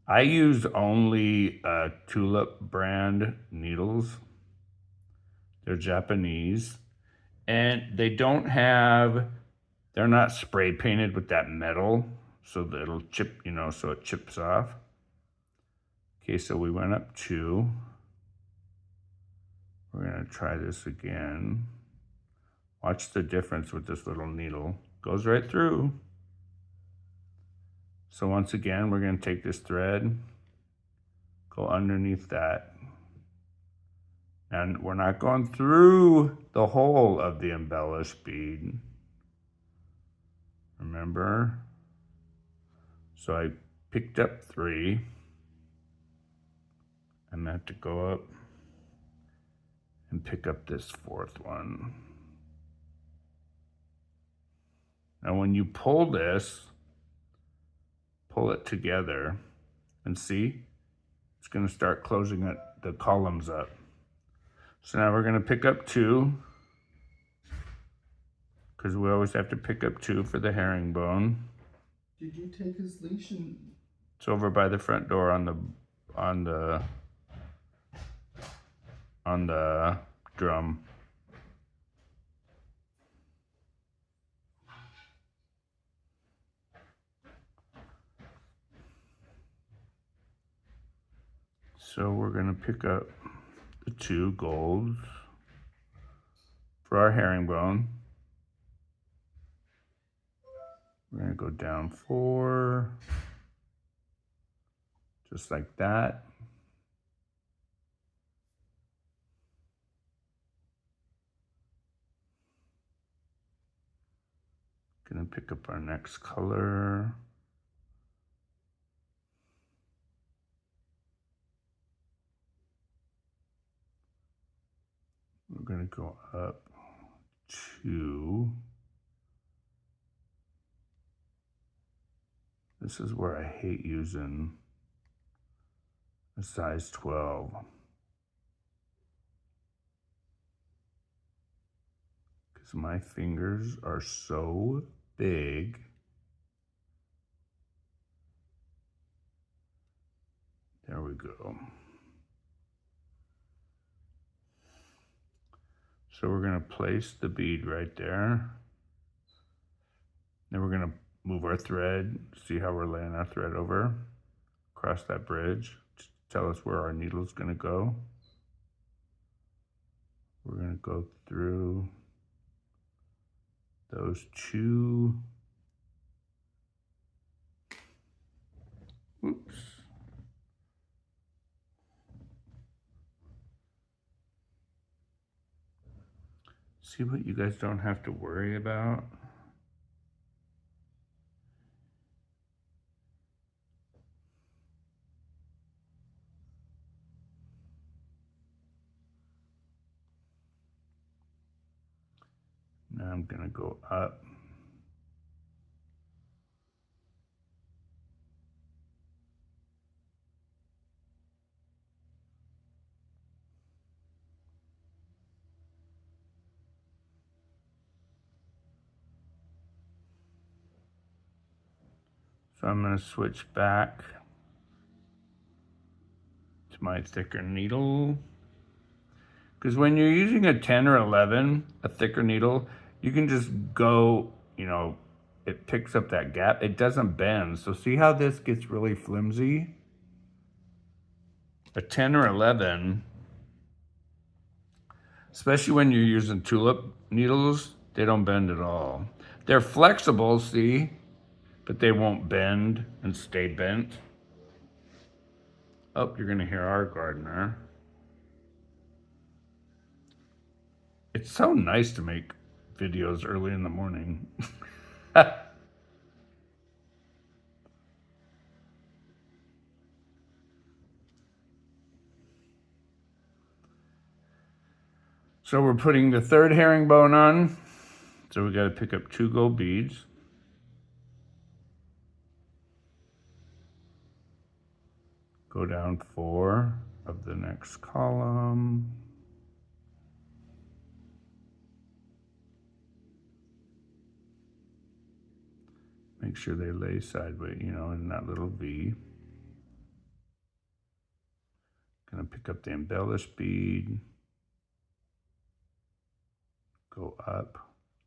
I use only Tulip brand needles. They're Japanese, and they're not spray painted with that metal, so that it'll chip, so it chips off. Okay, so we went up 2. We're gonna try this again. Watch the difference with this little needle. Goes right through. So once again, we're gonna take this thread, go underneath that. And we're not going through the hole of the embellished bead. Remember? So I picked up 3. I'm gonna have to go up and pick up this 4th one. Now when you pull this, pull it together, and see, it's gonna start closing the columns up. So now we're gonna pick up 2, because we always have to pick up 2 for the herringbone. Did you take his leash and... It's over by the front door on the drum. So we're gonna pick up the 2 golds for our herringbone. We're gonna go down 4, just like that. Gonna pick up our next color. We're gonna go up 2. This is where I hate using a size 12. Because my fingers are so big. There we go. So we're gonna place the bead right there. Then we're gonna move our thread, see how we're laying our thread over, cross that bridge, tell us where our needle's gonna go. We're gonna go through those 2. Oops. See what you guys don't have to worry about? Now I'm gonna go up. So I'm gonna switch back to my thicker needle. Because when you're using a 10 or 11, a thicker needle, you can just go, it picks up that gap. It doesn't bend. So see how this gets really flimsy? a 10 or 11, especially when you're using tulip needles, they don't bend at all. They're flexible, see, but they won't bend and stay bent. Oh, you're gonna hear our gardener. It's so nice to make videos early in the morning. So we're putting the third herringbone on. So we got to pick up 2 gold beads. Go down 4 of the next column. Make sure they lay sideways, you know, in that little V. Gonna pick up the embellished bead. Go up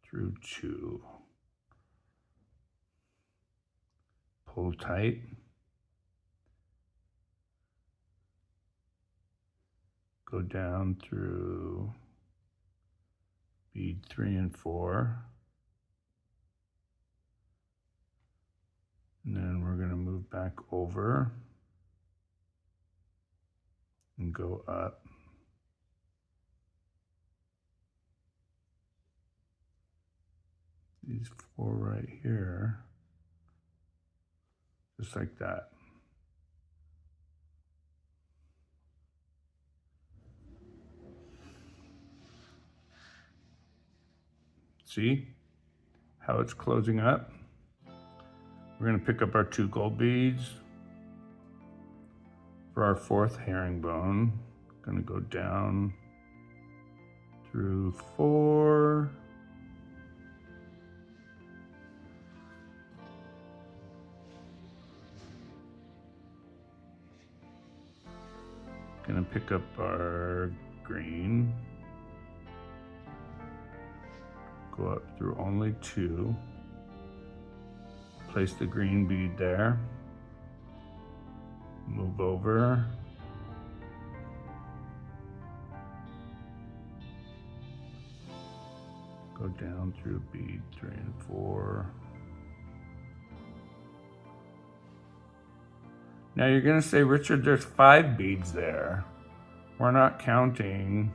through 2. Pull tight. Go down through bead 3 and 4. And then we're gonna move back over and go up. These 4 right here, just like that. See how it's closing up? We're gonna pick up our 2 gold beads for our 4th herringbone. Gonna go down through 4. Gonna pick up our green. Go up through only 2. Place the green bead there. Move over. Go down through bead 3 and 4. Now you're gonna say, Richard, there's 5 beads there. We're not counting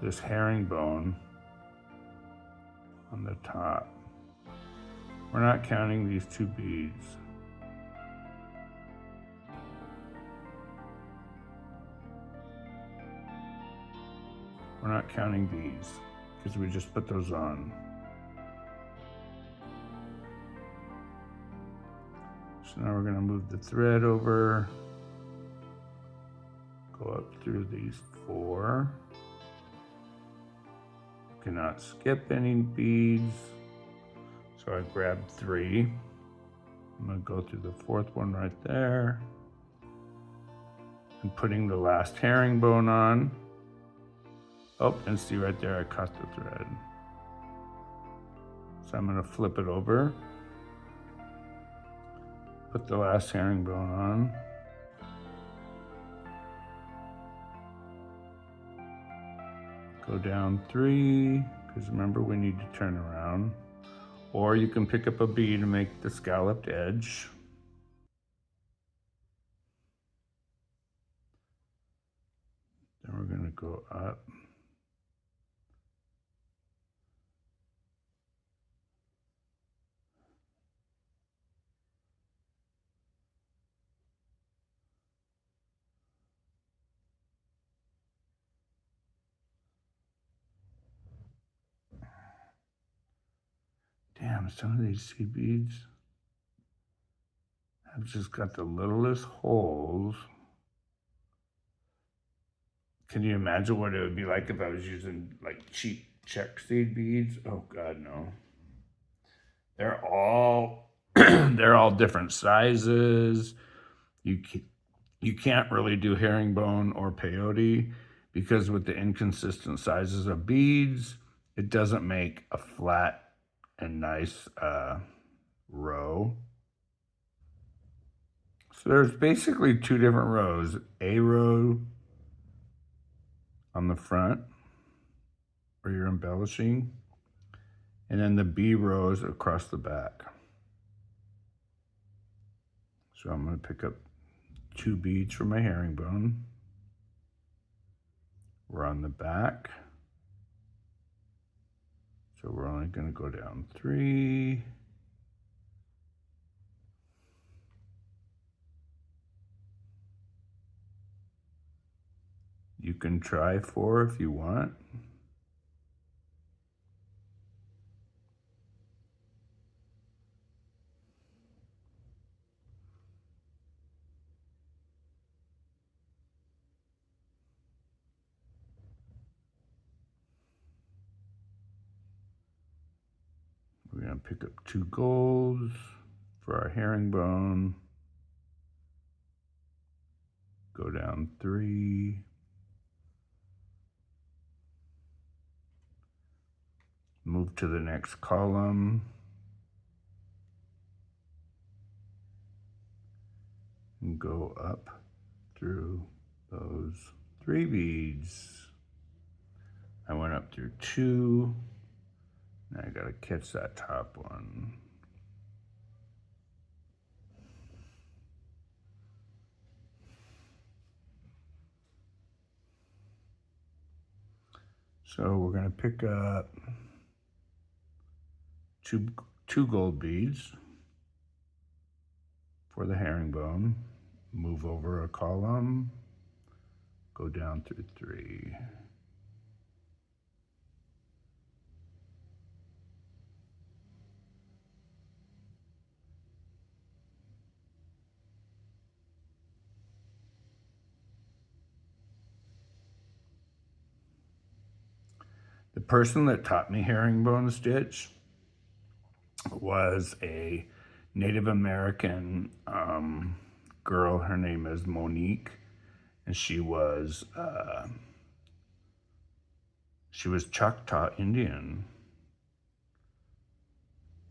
this herringbone on the top. We're not counting these 2 beads. We're not counting these because we just put those on. So now we're gonna move the thread over, go up through these 4. Cannot skip any beads. So I grabbed 3. I'm gonna go through the 4th one right there. And putting the last herringbone on. Oh, and see right there, I cut the thread. So I'm gonna flip it over. Put the last herringbone on. Go down 3, because remember we need to turn around. Or you can pick up a bead and make the scalloped edge. Then we're gonna go up. Damn, some of these seed beads have just got the littlest holes. Can you imagine what it would be like if I was using like cheap check seed beads? Oh God, no. They're all they're all different sizes. You can't really do herringbone or peyote because with the inconsistent sizes of beads, it doesn't make a flat and nice row. So there's basically two different rows. A row on the front where you're embellishing, and then the B rows across the back. So I'm going to pick up 2 beads for my herringbone. We're on the back. So we're only going to go down 3. You can try 4 if you want. We're going to pick up 2 golds for our herringbone. Go down 3. Move to the next column. And go up through those 3 beads. I went up through 2. Now I gotta catch that top one. So we're gonna pick up two gold beads for the herringbone, move over a column, go down through 3. The person that taught me herringbone stitch was a Native American girl. Her name is Monique, and she was Choctaw Indian,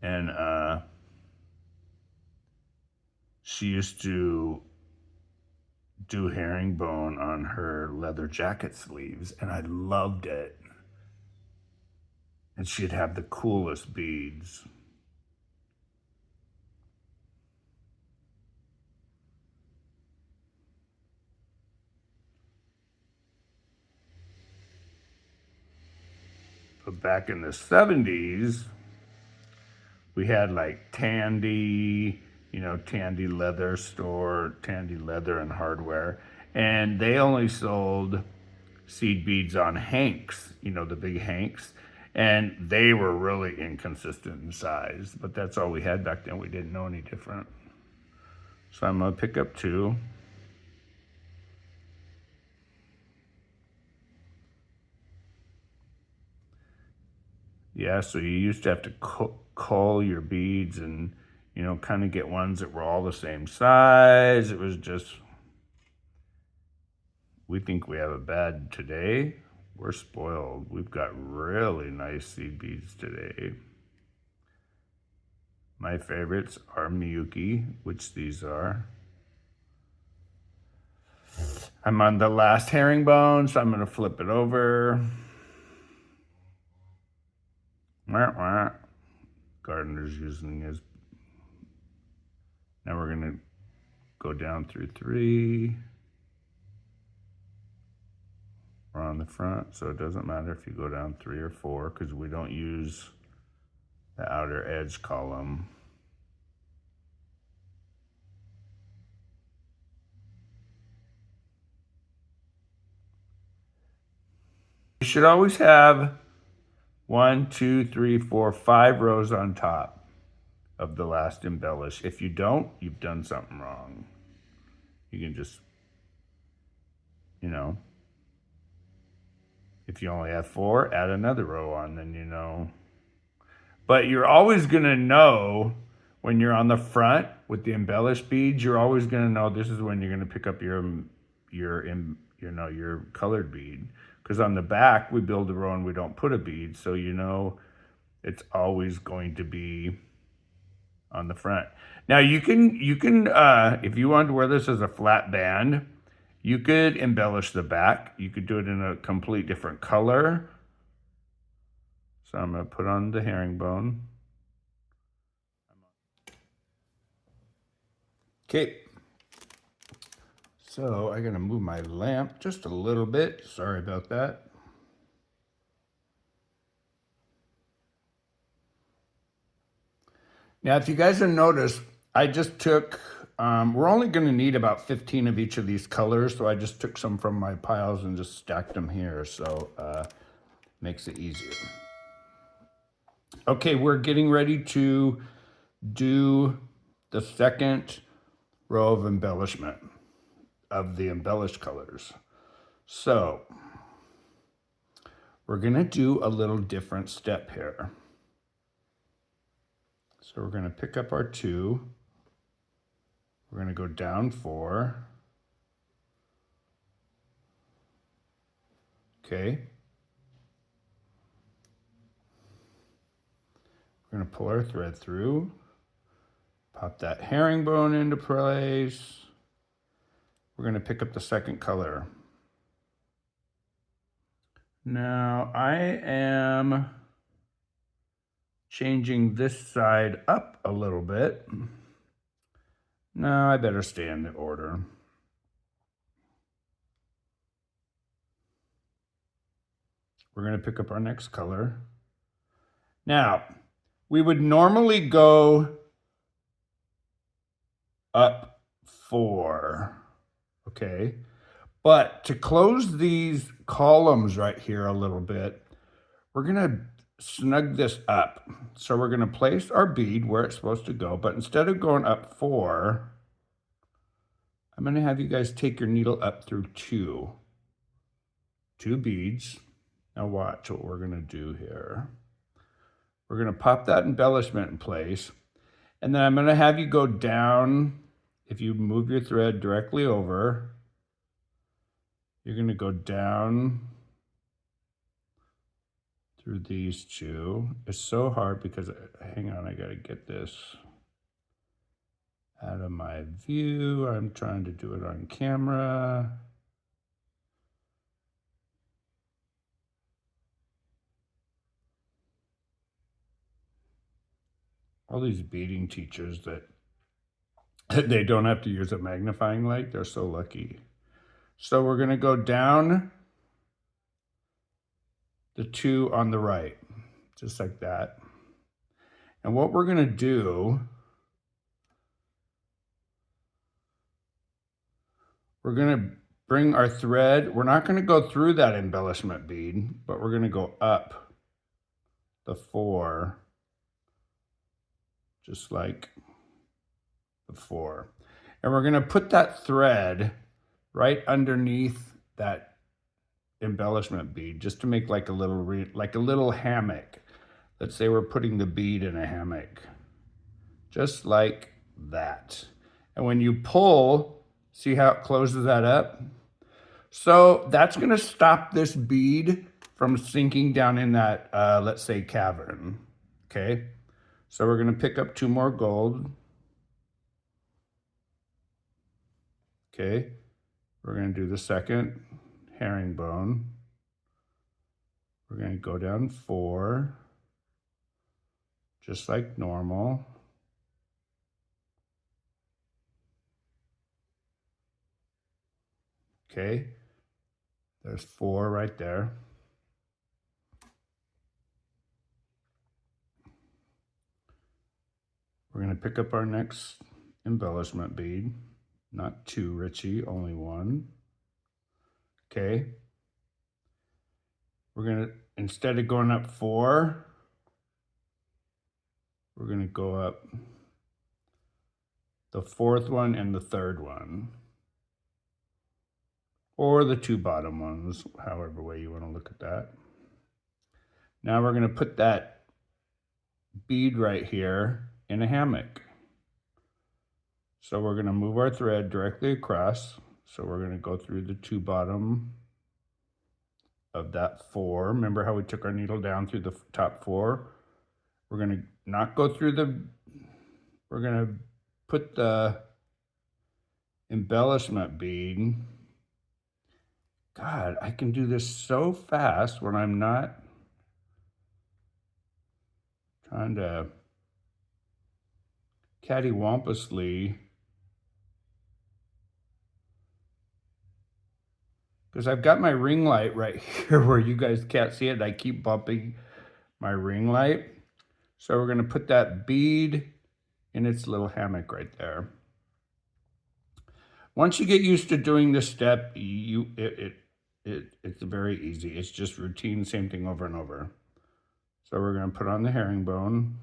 and she used to do herringbone on her leather jacket sleeves, and I loved it. And she'd have the coolest beads. But back in the 70s, we had like Tandy, Tandy Leather Store, Tandy Leather and Hardware, and they only sold seed beads on hanks, the big hanks, and they were really inconsistent in size, but that's all we had back then. We didn't know any different. So I'm gonna pick up 2. Yeah, so you used to have to cull your beads and, kind of get ones that were all the same size. It was just, we think we have it bad today. We're spoiled. We've got really nice seed beads today. My favorites are Miyuki, which these are. I'm on the last herringbone, so I'm gonna flip it over. Gardener's using his. Now we're gonna go down through 3. We're on the front, so it doesn't matter if you go down 3 or 4 because we don't use the outer edge column. You should always have 1, 2, 3, 4, 5 rows on top of the last embellish. If you don't, you've done something wrong. You can just, if you only have 4, add another row on, then But you're always gonna know when you're on the front with the embellished beads, you're always gonna know this is when you're gonna pick up your colored bead. Because on the back, we build a row and we don't put a bead. So it's always going to be on the front. Now you can if you wanted to wear this as a flat band, you could embellish the back. You could do it in a complete different color. So I'm going to put on the herringbone. Okay. So I'm going to move my lamp just a little bit. Sorry about that. Now, if you guys have noticed, I just took, we're only going to need about 15 of each of these colors. So I just took some from my piles and just stacked them here. So makes it easier. Okay, we're getting ready to do the second row of embellishment of the embellished colors. So we're going to do a little different step here. So we're going to pick up our 2. We're going to go down 4. Okay. We're going to pull our thread through, pop that herringbone into place. We're going to pick up the second color. Now I am changing this side up a little bit. No, I better stay in the order. We're going to pick up our next color. Now, we would normally go up 4, okay? But to close these columns right here a little bit, we're going to snug this up. So we're going to place our bead where it's supposed to go, but instead of going up 4, I'm going to have you guys take your needle up through 2 beads. Now watch what we're going to do here. We're going to pop that embellishment in place, and then I'm going to have you go down. If you move your thread directly over, you're going to go down through these 2. It's so hard because, hang on, I got to get this out of my view. I'm trying to do it on camera. All these beading teachers that they don't have to use a magnifying light, they're so lucky. So we're going to go down the 2 on the right, just like that. And what we're going to do, we're going to bring our thread. We're not going to go through that embellishment bead, but we're going to go up the 4, just like the 4. And we're going to put that thread right underneath that embellishment bead, just to make like a little hammock. Let's say we're putting the bead in a hammock, just like that. And when you pull, see how it closes that up? So that's going to stop this bead from sinking down in that, let's say, cavern. Okay, so we're going to pick up 2 more gold. Okay, we're going to do the second herringbone. We're going to go down 4, just like normal. Okay, there's 4 right there. We're going to pick up our next embellishment bead. Not 2, Richie, only 1. Okay. We're going to, instead of going up 4, we're going to go up the 4th one and the 3rd one. Or the 2 bottom ones, however way you want to look at that. Now we're going to put that bead right here in a hammock. So we're going to move our thread directly across. So we're going to go through the 2 bottom of that 4. Remember how we took our needle down through the top 4? We're going to not go through the, we're gonna put the embellishment bead. God, I can do this so fast when I'm not trying to cattywampously, because I've got my ring light right here where you guys can't see it. I keep bumping my ring light. So we're gonna put that bead in its little hammock right there. Once you get used to doing this step, it's very easy. It's just routine, same thing over and over. So we're gonna put on the herringbone,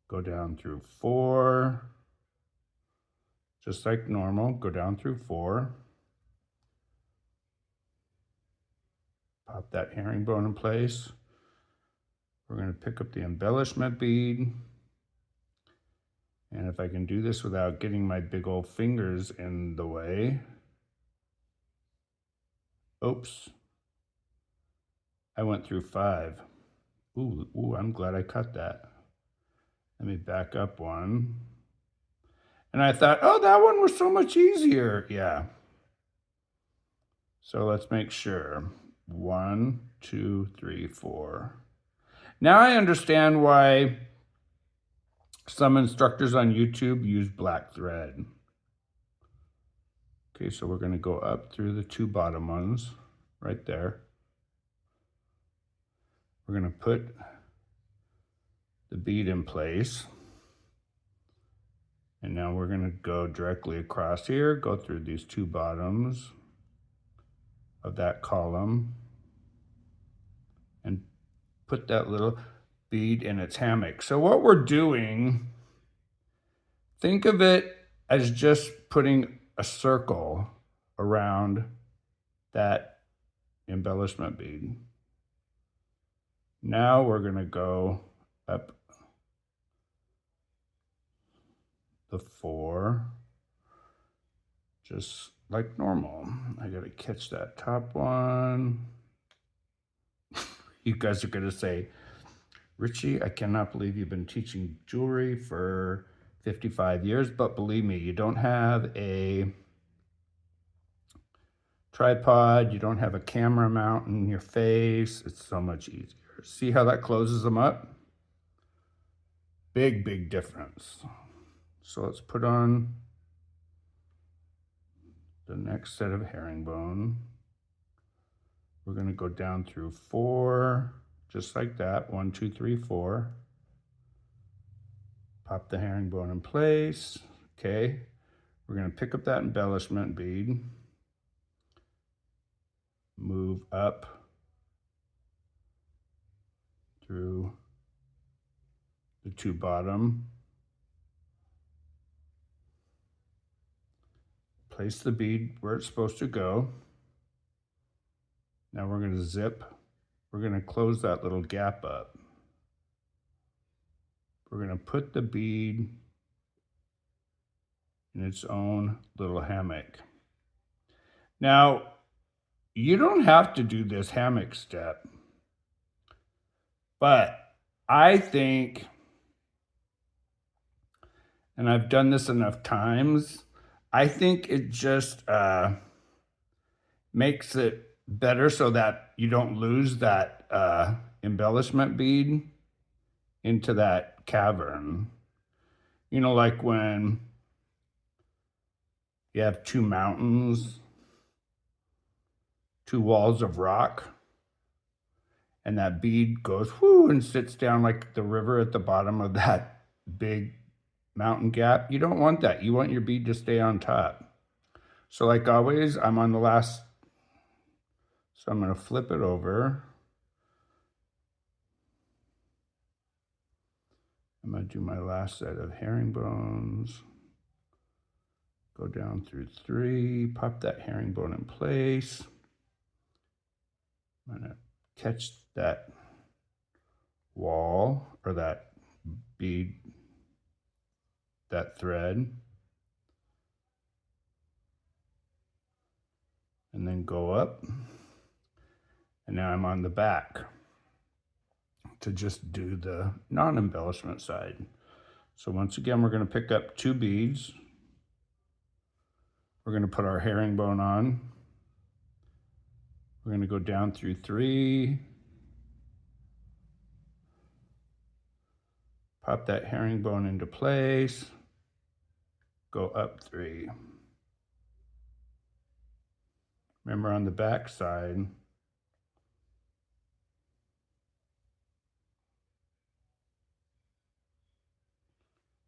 go down through 4, just like normal, go down through 4. Pop that herringbone in place. We're gonna pick up the embellishment bead. And if I can do this without getting my big old fingers in the way. Oops. I went through 5. Ooh, I'm glad I cut that. Let me back up 1. And I thought, oh, that one was so much easier. Yeah. So let's make sure. 1, 2, 3, 4. Now I understand why some instructors on YouTube use black thread. Okay, so we're gonna go up through the 2 bottom ones right there. We're gonna put the bead in place. And now we're gonna go directly across here, go through these 2 bottoms of that column and put that little bead in its hammock. So what we're doing, think of it as just putting a circle around that embellishment bead. Now we're gonna go up the 4, just like normal. I gotta catch that top one. You guys are gonna say, Richie, I cannot believe you've been teaching jewelry for 55 years, but believe me, you don't have a tripod, you don't have a camera mount in your face. It's so much easier. See how that closes them up? Big, big difference. So let's put on the next set of herringbone. We're gonna go down through 4, just like that. 1, 2, 3, 4. Pop the herringbone in place. Okay. We're gonna pick up that embellishment bead. Move up through the 2 bottom. Place the bead where it's supposed to go. Now we're gonna zip. We're gonna close that little gap up. We're gonna put the bead in its own little hammock. Now, you don't have to do this hammock step, but I think, and I've done this enough times, I think it just makes it better so that you don't lose that embellishment bead into that cavern. You know, like when you have 2 mountains, 2 walls of rock, and that bead goes whoo and sits down like the river at the bottom of that big mountain gap. You don't want that. You want your bead to stay on top. So like always, I'm on the last, so I'm gonna flip it over. I'm gonna do my last set of herringbones. Go down through 3, pop that herringbone in place. I'm gonna catch that wall or that bead, that thread, and then go up. And now I'm on the back to just do the non-embellishment side. So once again, we're going to pick up 2 beads. We're going to put our herringbone on. We're going to go down through 3. Pop that herringbone into place. Go up 3. Remember on the back side,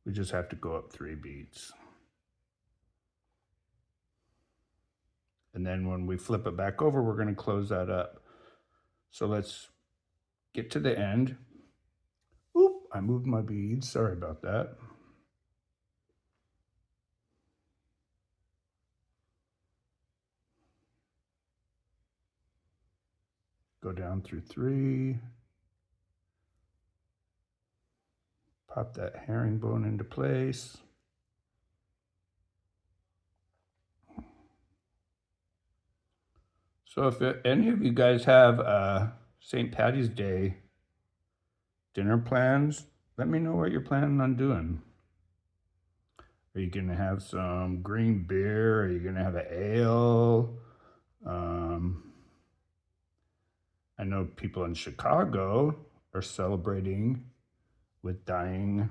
we just have to go up 3 beads. And then when we flip it back over, we're going to close that up. So let's get to the end. Oop, I moved my beads. Sorry about that. Go down through 3. Pop that herringbone into place. So if any of you guys have St. Patty's Day dinner plans, let me know what you're planning on doing. Are you going to have some green beer? Are you going to have an ale? I know people in Chicago are celebrating with dyeing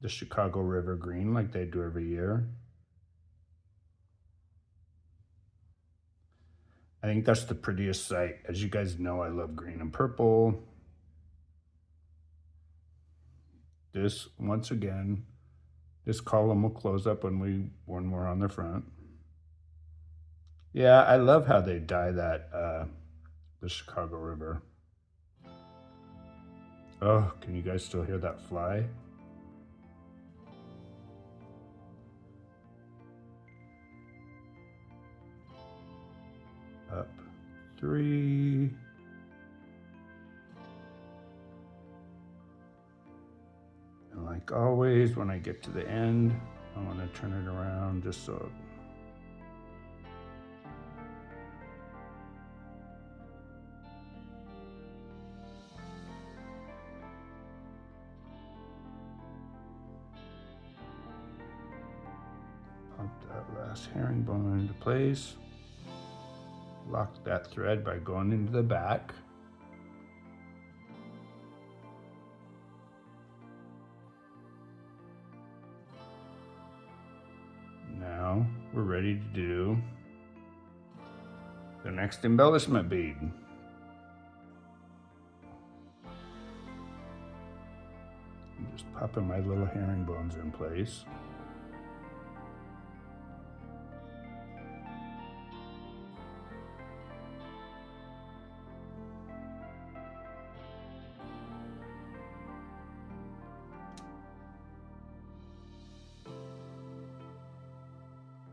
the Chicago River green like they do every year. I think that's the prettiest sight. As you guys know, I love green and purple. This, once again, this column will close up when we're on the front. Yeah, I love how they dye that, the Chicago River. Oh, can you guys still hear that fly? Up 3. And like always, when I get to the end, I want to turn it around just so. Pump that last herringbone into place. Lock that thread by going into the back. Now we're ready to do the next embellishment bead. I'm just popping my little herringbones in place.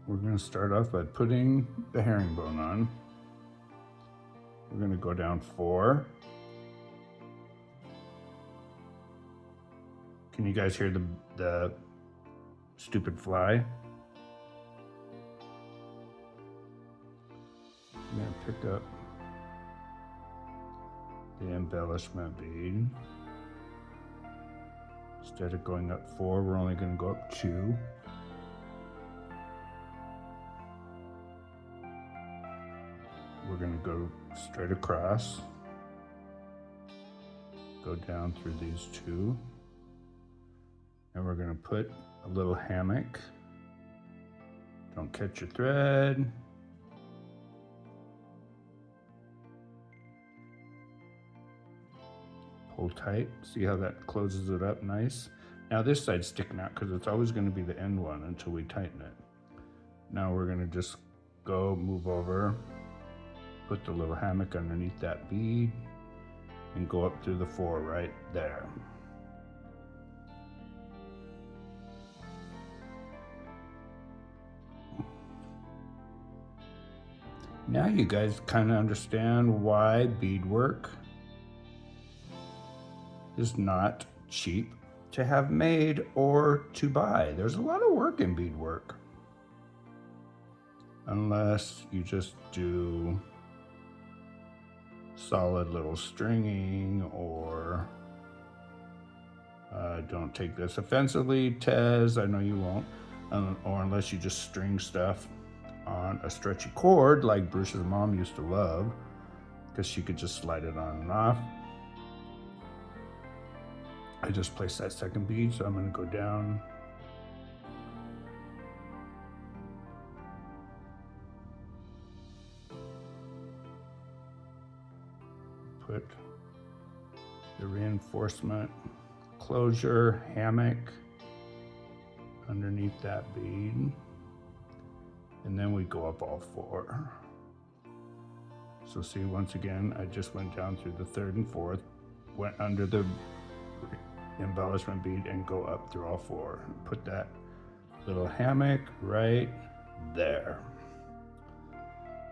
We're going to start off by putting the herringbone on. We're going to go down 4. Can you guys hear the stupid fly? I'm going to pick up the embellishment bead. Instead of going up 4, we're only going to go up 2. We're going to go straight across, go down through these 2, and we're going to put a little hammock. Don't catch your thread. Pull tight. See how that closes it up nice? Now this side's sticking out because it's always going to be the end one until we tighten it. Now we're going to just move over, put the little hammock underneath that bead, and go up through the 4 right there. Now you guys kind of understand why beadwork is not cheap to have made or to buy. There's a lot of work in beadwork. Unless you just do solid little stringing, or Don't take this offensively, Tez. I know you won't. Or unless you just string stuff on a stretchy cord like Bruce's mom used to love, because she could just slide it on and off. I just placed that second bead, so I'm going to go down. Put the reinforcement closure hammock underneath that bead, and then we go up all four. So see, once again, I just went down through the third and fourth, went under the embellishment bead and go up through all four. Put that little hammock right there.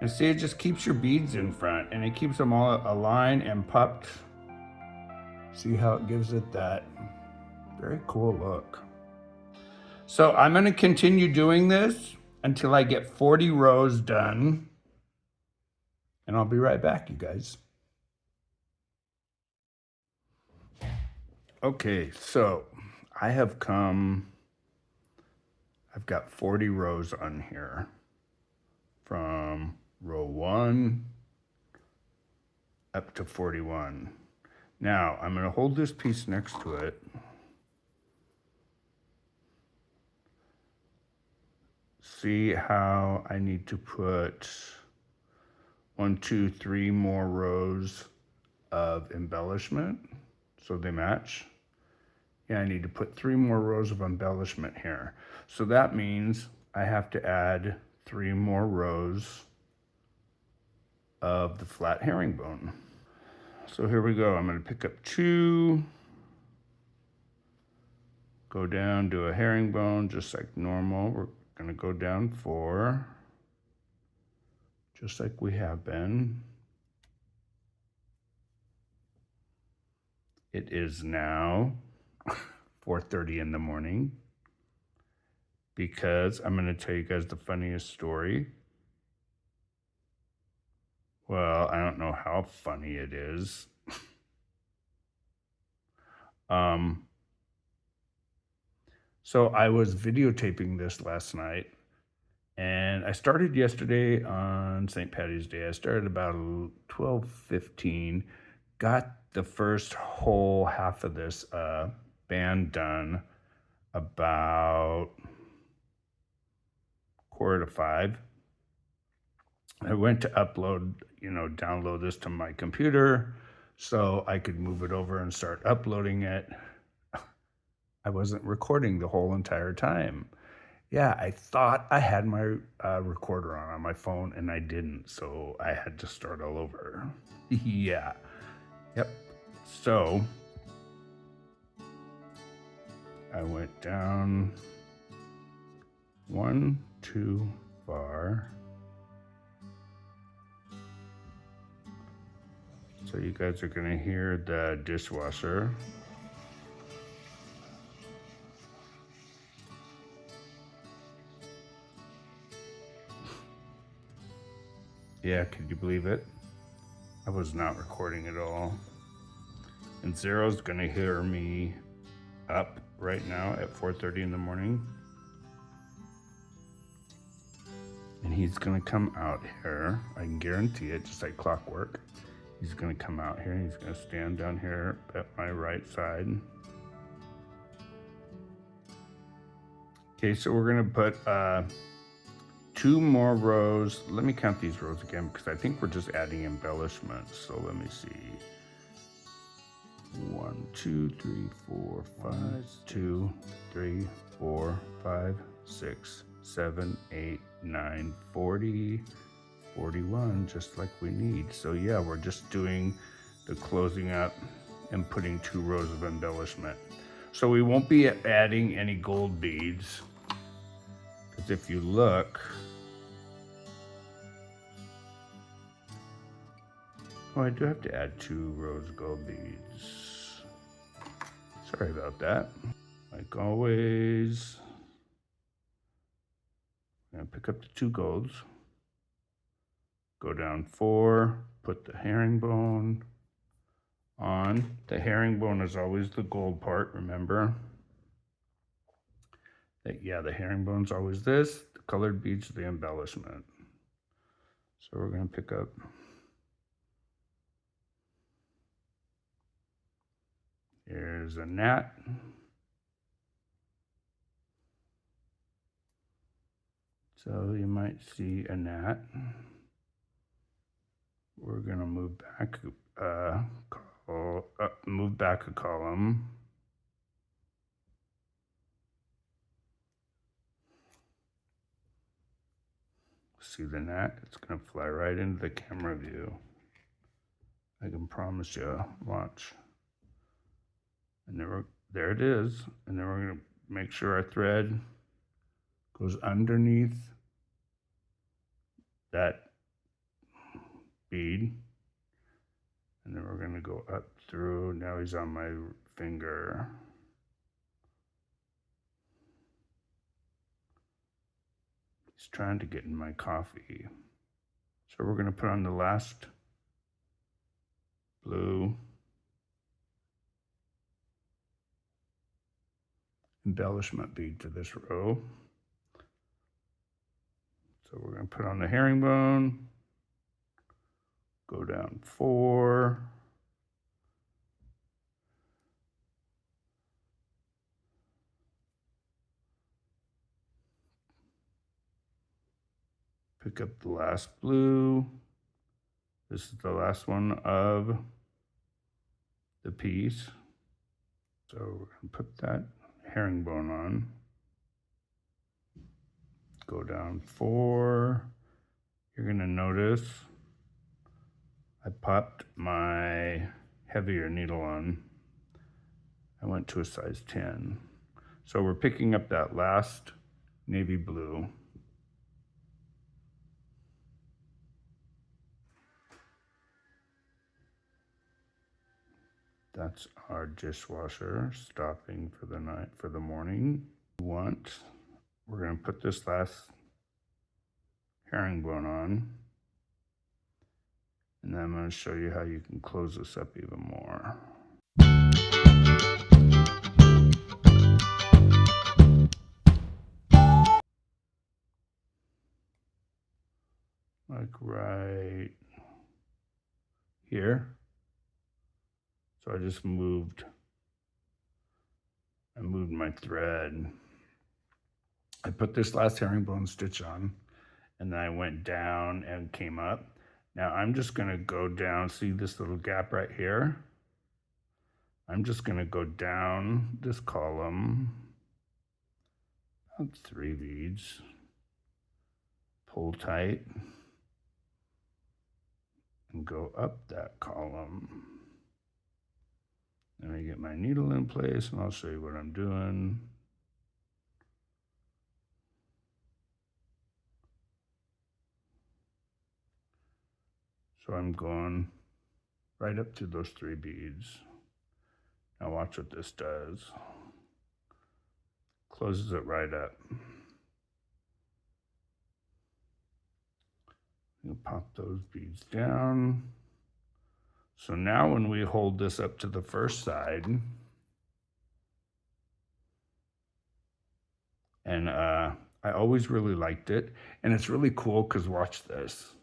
And see, it just keeps your beads in front and it keeps them all aligned and puffed. See how it gives it that very cool look. So I'm going to continue doing this until I get 40 rows done. And I'll be right back, you guys. Okay, so I've got 40 rows on here from row 1 up to 41. Now I'm going to hold this piece next to it. See how I need to put 1, 2, 3 more rows of embellishment so they match. Yeah, I need to put 3 more rows of embellishment here. So that means I have to add 3 more rows of the flat herringbone. So here we go. I'm going to pick up 2, go down, do a herringbone just like normal. We're going to go down 4, just like we have been. It is now 4:30 in the morning because I'm going to tell you guys the funniest story. Well, I don't know how funny it is. So I was videotaping this last night, and I started yesterday on St. Patty's Day. I started about 12:15, got the first whole half of this band done about 4:45. I went to download this to my computer so I could move it over and start uploading it. I wasn't recording the whole entire time. Yeah, I thought I had my recorder on my phone and I didn't, so I had to start all over. Yeah. Yep. So I went down 1 too far. So you guys are gonna hear the dishwasher. Yeah, could you believe it? I was not recording at all. And Zero's gonna hear me up right now at 4:30 in the morning. And he's gonna come out here. I can guarantee it, just like clockwork. He's gonna come out here and he's gonna stand down here at my right side. Okay, so we're gonna put 2 more rows. Let me count these rows again because I think we're just adding embellishments. So let me see. 1, 2, 3, 4, 5, 2, 3, 4, 5, 6, 7, 8, 9, 40, 41, just like we need. So yeah, we're just doing the closing up and putting 2 rows of embellishment. So we won't be adding any gold beads, because if you look, oh, I do have to add 2 rows of gold beads. Sorry about that. Like always, I'm gonna pick up the 2 golds, go down 4, put the herringbone on. The herringbone is always the gold part, remember? Yeah, the herringbone's always this. The colored beads are the embellishment. So we're going to pick up here's a gnat. So you might see a gnat. We're going to move back a column. See the gnat? It's going to fly right into the camera view. I can promise you. Watch. And there it is. And then we're going to make sure our thread goes underneath that bead. And then we're going to go up through. Now he's on my finger. He's trying to get in my coffee. So we're going to put on the last blue embellishment bead for this row. So we're going to put on the herringbone, go down 4, pick up the last blue. This is the last one of the piece. So we're going to put that herringbone on. Go down 4. You're going to notice I popped my heavier needle on. I went to a size 10. So we're picking up that last navy blue. That's our dishwasher stopping for the night, for the morning. We're going to put this last herringbone on. And then I'm going to show you how you can close this up even more. Like right here. So I just moved my thread. I put this last herringbone stitch on, and then I went down and came up. Now I'm just gonna go down, see this little gap right here? I'm just gonna go down this column, about 3 beads, pull tight, and go up that column. Then I get my needle in place, and I'll show you what I'm doing. So I'm going right up to those 3 beads. Now watch what this does. Closes it right up. You pop those beads down. So now when we hold this up to the first side, and I always really liked it, and it's really cool because watch this.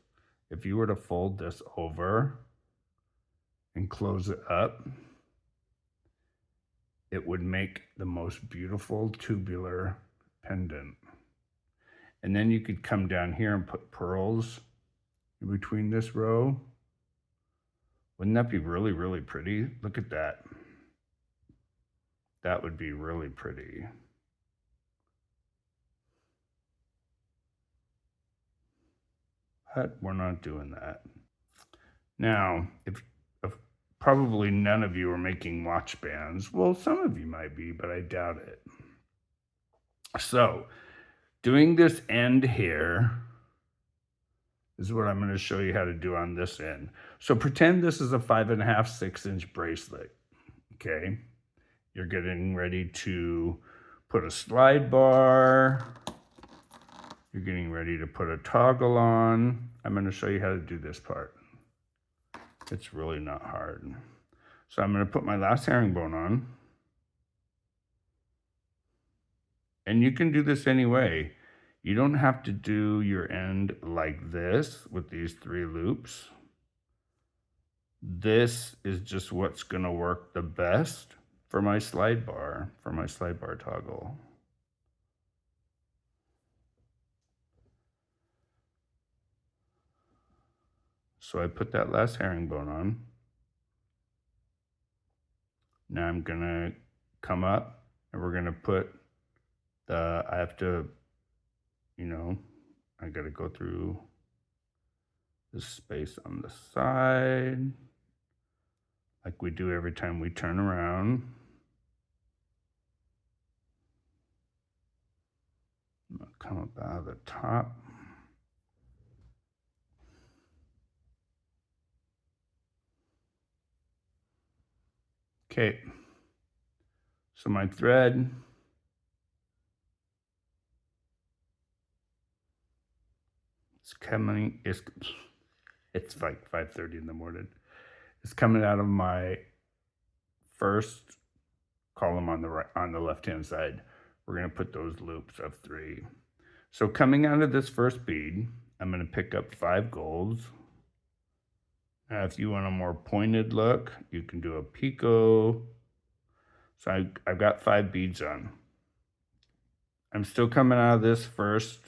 If you were to fold this over and close it up, it would make the most beautiful tubular pendant. And then you could come down here and put pearls in between this row. Wouldn't that be really, really pretty? Look at that. That would be really pretty. But we're not doing that. Now, if probably none of you are making watch bands. Well, some of you might be, but I doubt it. So, doing this end here is what I'm going to show you how to do on this end. So pretend this is a 5.5, 6-inch bracelet, okay? You're getting ready to put a slide bar. You're getting ready to put a toggle on. I'm going to show you how to do this part. It's really not hard. So I'm going to put my last herringbone on. And you can do this any way. You don't have to do your end like this with these 3 loops. This is just what's going to work the best for my slide bar toggle. So I put that last herringbone on. Now I'm going to come up and we're going to put I have to, I got to go through this space on the side, like we do every time we turn around. I'm going to come up out of the top. Okay, so my thread is coming, it's like 5:30 in the morning. It's coming out of my first column on the left-hand side. We're going to put those loops of 3. So coming out of this first bead, I'm going to pick up 5 golds. Now, if you want a more pointed look, you can do a picot. So I've got 5 beads on. I'm still coming out of this first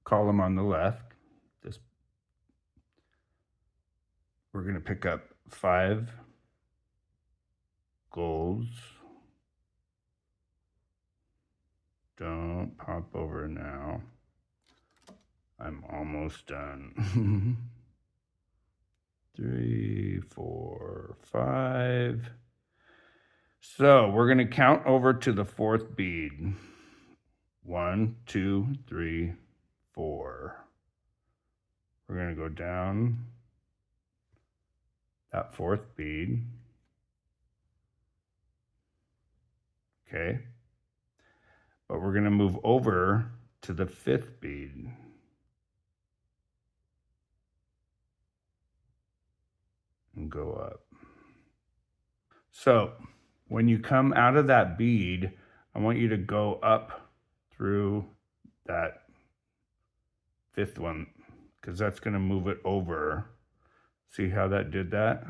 column on the left. We're going to pick up 5 golds. Don't pop over now. I'm almost done. 3, 4, 5. So we're going to count over to the 4th bead. 1, 2, 3, 4. We're going to go down that 4th bead. Okay. But we're going to move over to the 5th bead. And go up. So when you come out of that bead, I want you to go up through that 5th one, because that's going to move it over. See how that did that?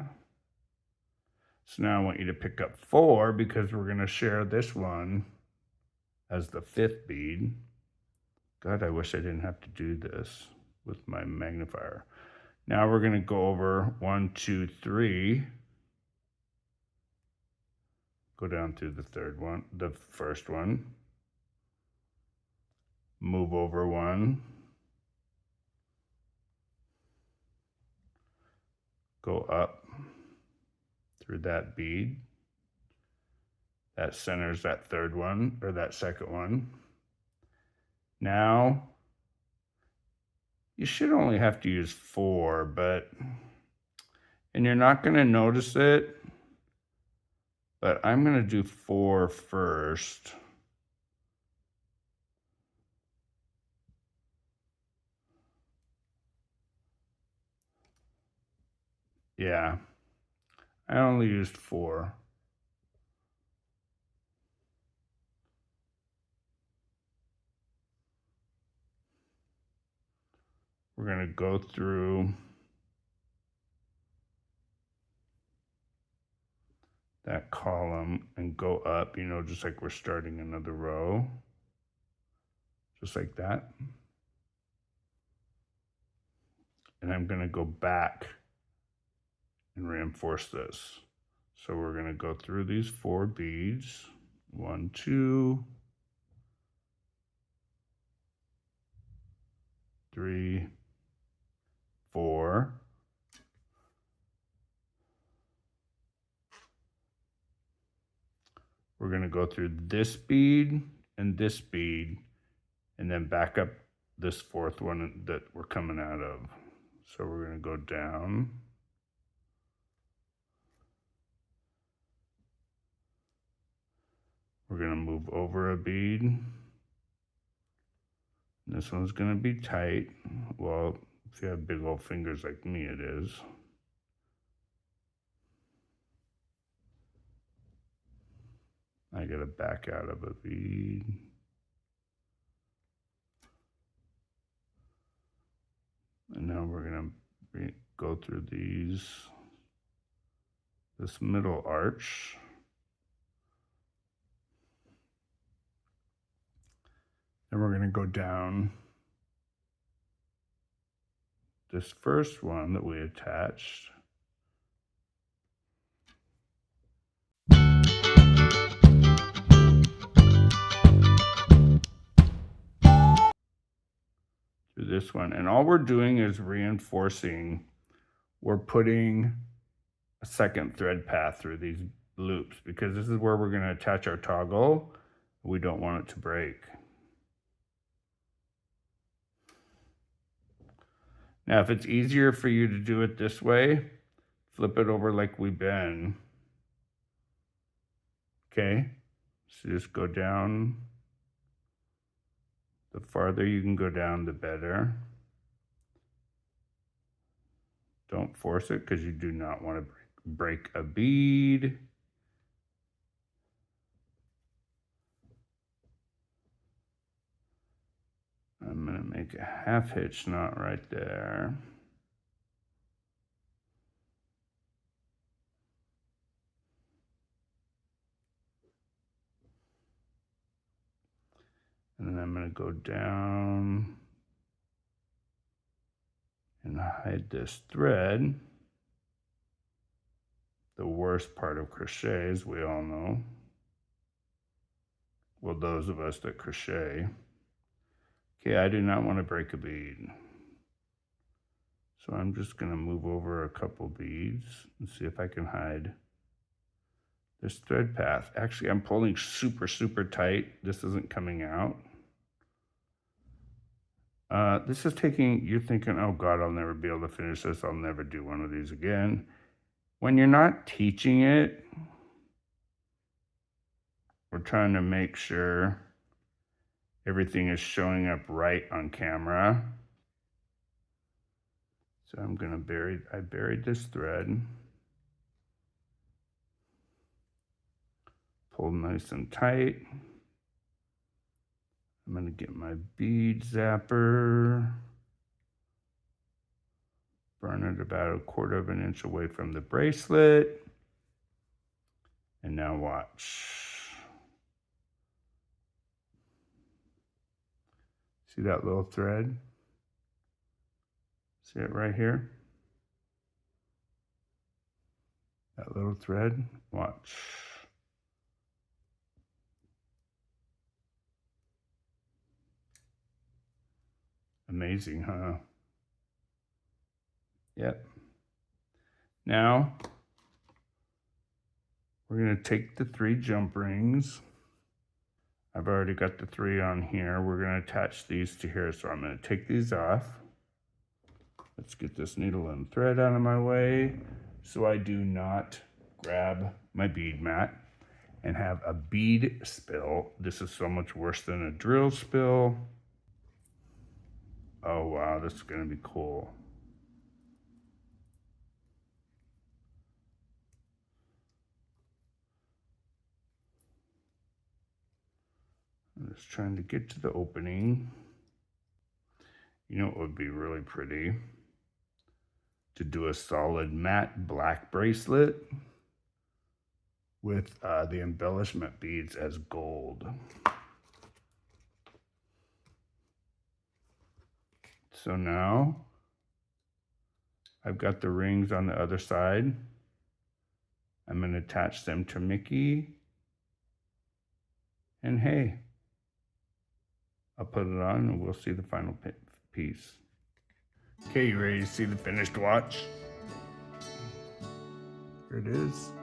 So now I want you to pick up 4, because we're going to share this one as the 5th bead. God, I wish I didn't have to do this with my magnifier. Now we're going to go over 1, 2, 3. Go down through the first one. Move over 1. Go up through that bead. That centers that 3rd one, or that 2nd one. Now, you should only have to use 4, and you're not going to notice it, but I'm going to do 4 first. Yeah, I only used 4. We're going to go through that column and go up, just like we're starting another row. Just like that. And I'm going to go back and reinforce this. So we're going to go through these 4 beads. 1, 2, 3, 4. We're going to go through this bead, and then back up this 4th one that we're coming out of. So we're going to go down. We're going to move over a bead. This one's going to be tight. Well, if you have big old fingers like me, it is. I gotta back out of a bead. And now we're gonna go through this middle arch. Then we're gonna go down this first one that we attached. To this one. And all we're doing is reinforcing. We're putting a second thread path through these loops because this is where we're gonna attach our toggle. We don't want it to break. Now, if it's easier for you to do it this way, flip it over like we've been. Okay, so just go down. The farther you can go down, the better. Don't force it because you do not want to break a bead. I'm gonna make a half hitch knot right there. And then I'm gonna go down and hide this thread. The worst part of crochet, as we all know. Well, those of us that crochet. Okay, I do not want to break a bead. So I'm just gonna move over a couple beads and see if I can hide this thread path. Actually, I'm pulling super, super tight. This isn't coming out. This is taking, you're thinking, oh God, I'll never be able to finish this. I'll never do one of these again. When you're not teaching it, we're trying to make sure everything is showing up right on camera. So I'm gonna I buried this thread. Pull nice and tight. I'm gonna get my bead zapper. Burn it about 1/4 of an inch away from the bracelet. And now watch. See that little thread? See it right here? That little thread, watch. Amazing, huh? Yep. Now, we're gonna take the 3 jump rings. I've already got the 3 on here. We're gonna attach these to here. So I'm gonna take these off. Let's get this needle and thread out of my way so I do not grab my bead mat and have a bead spill. This is so much worse than a drill spill. Oh wow, this is gonna be cool. I'm just trying to get to the opening. You know what would be really pretty? To do a solid matte black bracelet with the embellishment beads as gold. So now I've got the rings on the other side. I'm going to attach them to Mickey. And hey, I'll put it on and we'll see the final piece. Okay, you ready to see the finished watch? Here it is.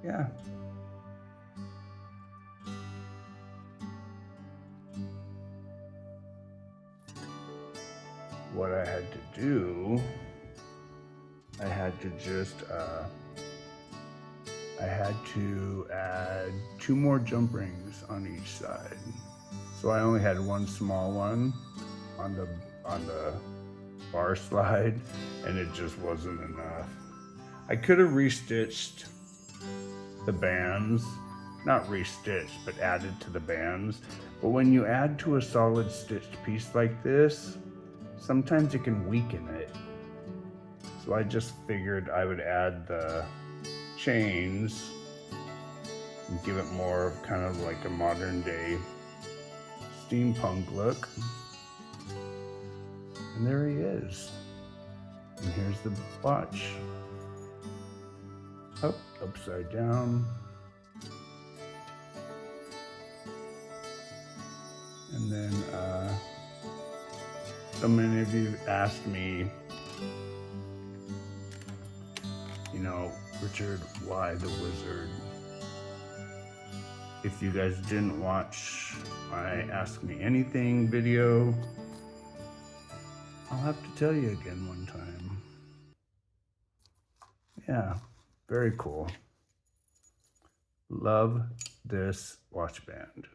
Yeah. What I had to do, I had to just, I had to add 2 more jump rings on each side. So I only had 1 small one on the bar slide, and it just wasn't enough. I could have restitched the bands, not restitched, but added to the bands. But when you add to a solid stitched piece like this, sometimes it can weaken it. So I just figured I would add the chains and give it more of kind of like a modern day steampunk look. And there he is. And here's the watch. Up, upside down. And then so many of you asked me, you know, Richard, why the wizard? If you guys didn't watch my Ask Me Anything video, I'll have to tell you again one time. Yeah, very cool. Love this watch band.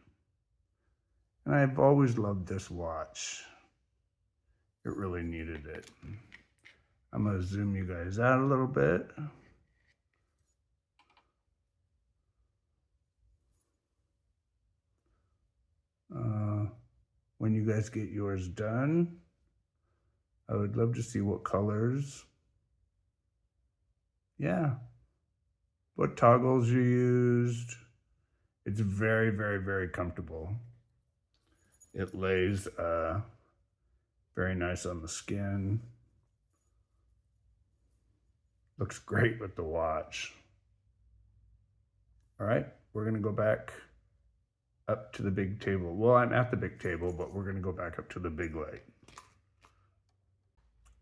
And I've always loved this watch. It really needed it. I'm gonna zoom you guys out a little bit. When you guys get yours done, I would love to see what colors. Yeah. What toggles you used. It's very, very, very comfortable. It lays very nice on the skin. Looks great with the watch. All right, we're gonna go back up to the big table. Well, I'm at the big table, but we're gonna go back up to the big light.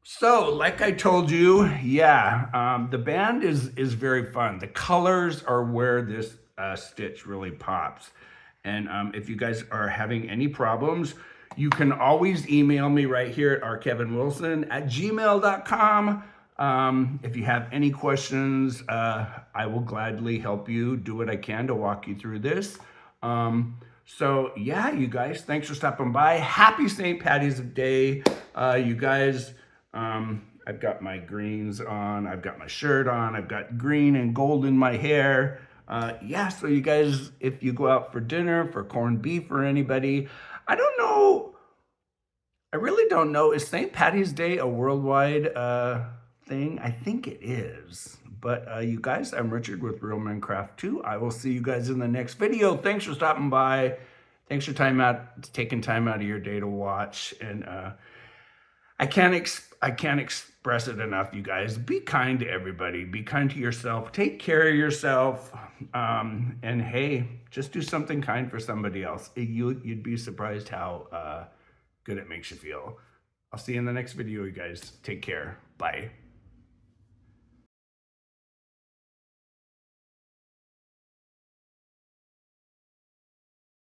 So, like I told you, yeah, the band is very fun. The colors are where this stitch really pops. And if you guys are having any problems, you can always email me right here at rkevinwilson@gmail.com. If you have any questions, I will gladly help you do what I can to walk you through this. So yeah, you guys, thanks for stopping by. Happy St. Patty's Day. You guys, I've got my greens on, I've got my shirt on, I've got green and gold in my hair. Yeah, so you guys, if you go out for dinner, for corned beef or anybody, I don't know, I really don't know, is St. Patty's Day a worldwide thing? I think it is. But you guys, I'm Richard with Real Men Craft 2. I will see you guys in the next video. Thanks for stopping by. Thanks for taking time out of your day to watch. And I can't express it enough, you guys. Be kind to everybody. Be kind to yourself. Take care of yourself. And hey, just do something kind for somebody else. You'd be surprised how good it makes you feel. I'll see you in the next video, you guys. Take care. Bye.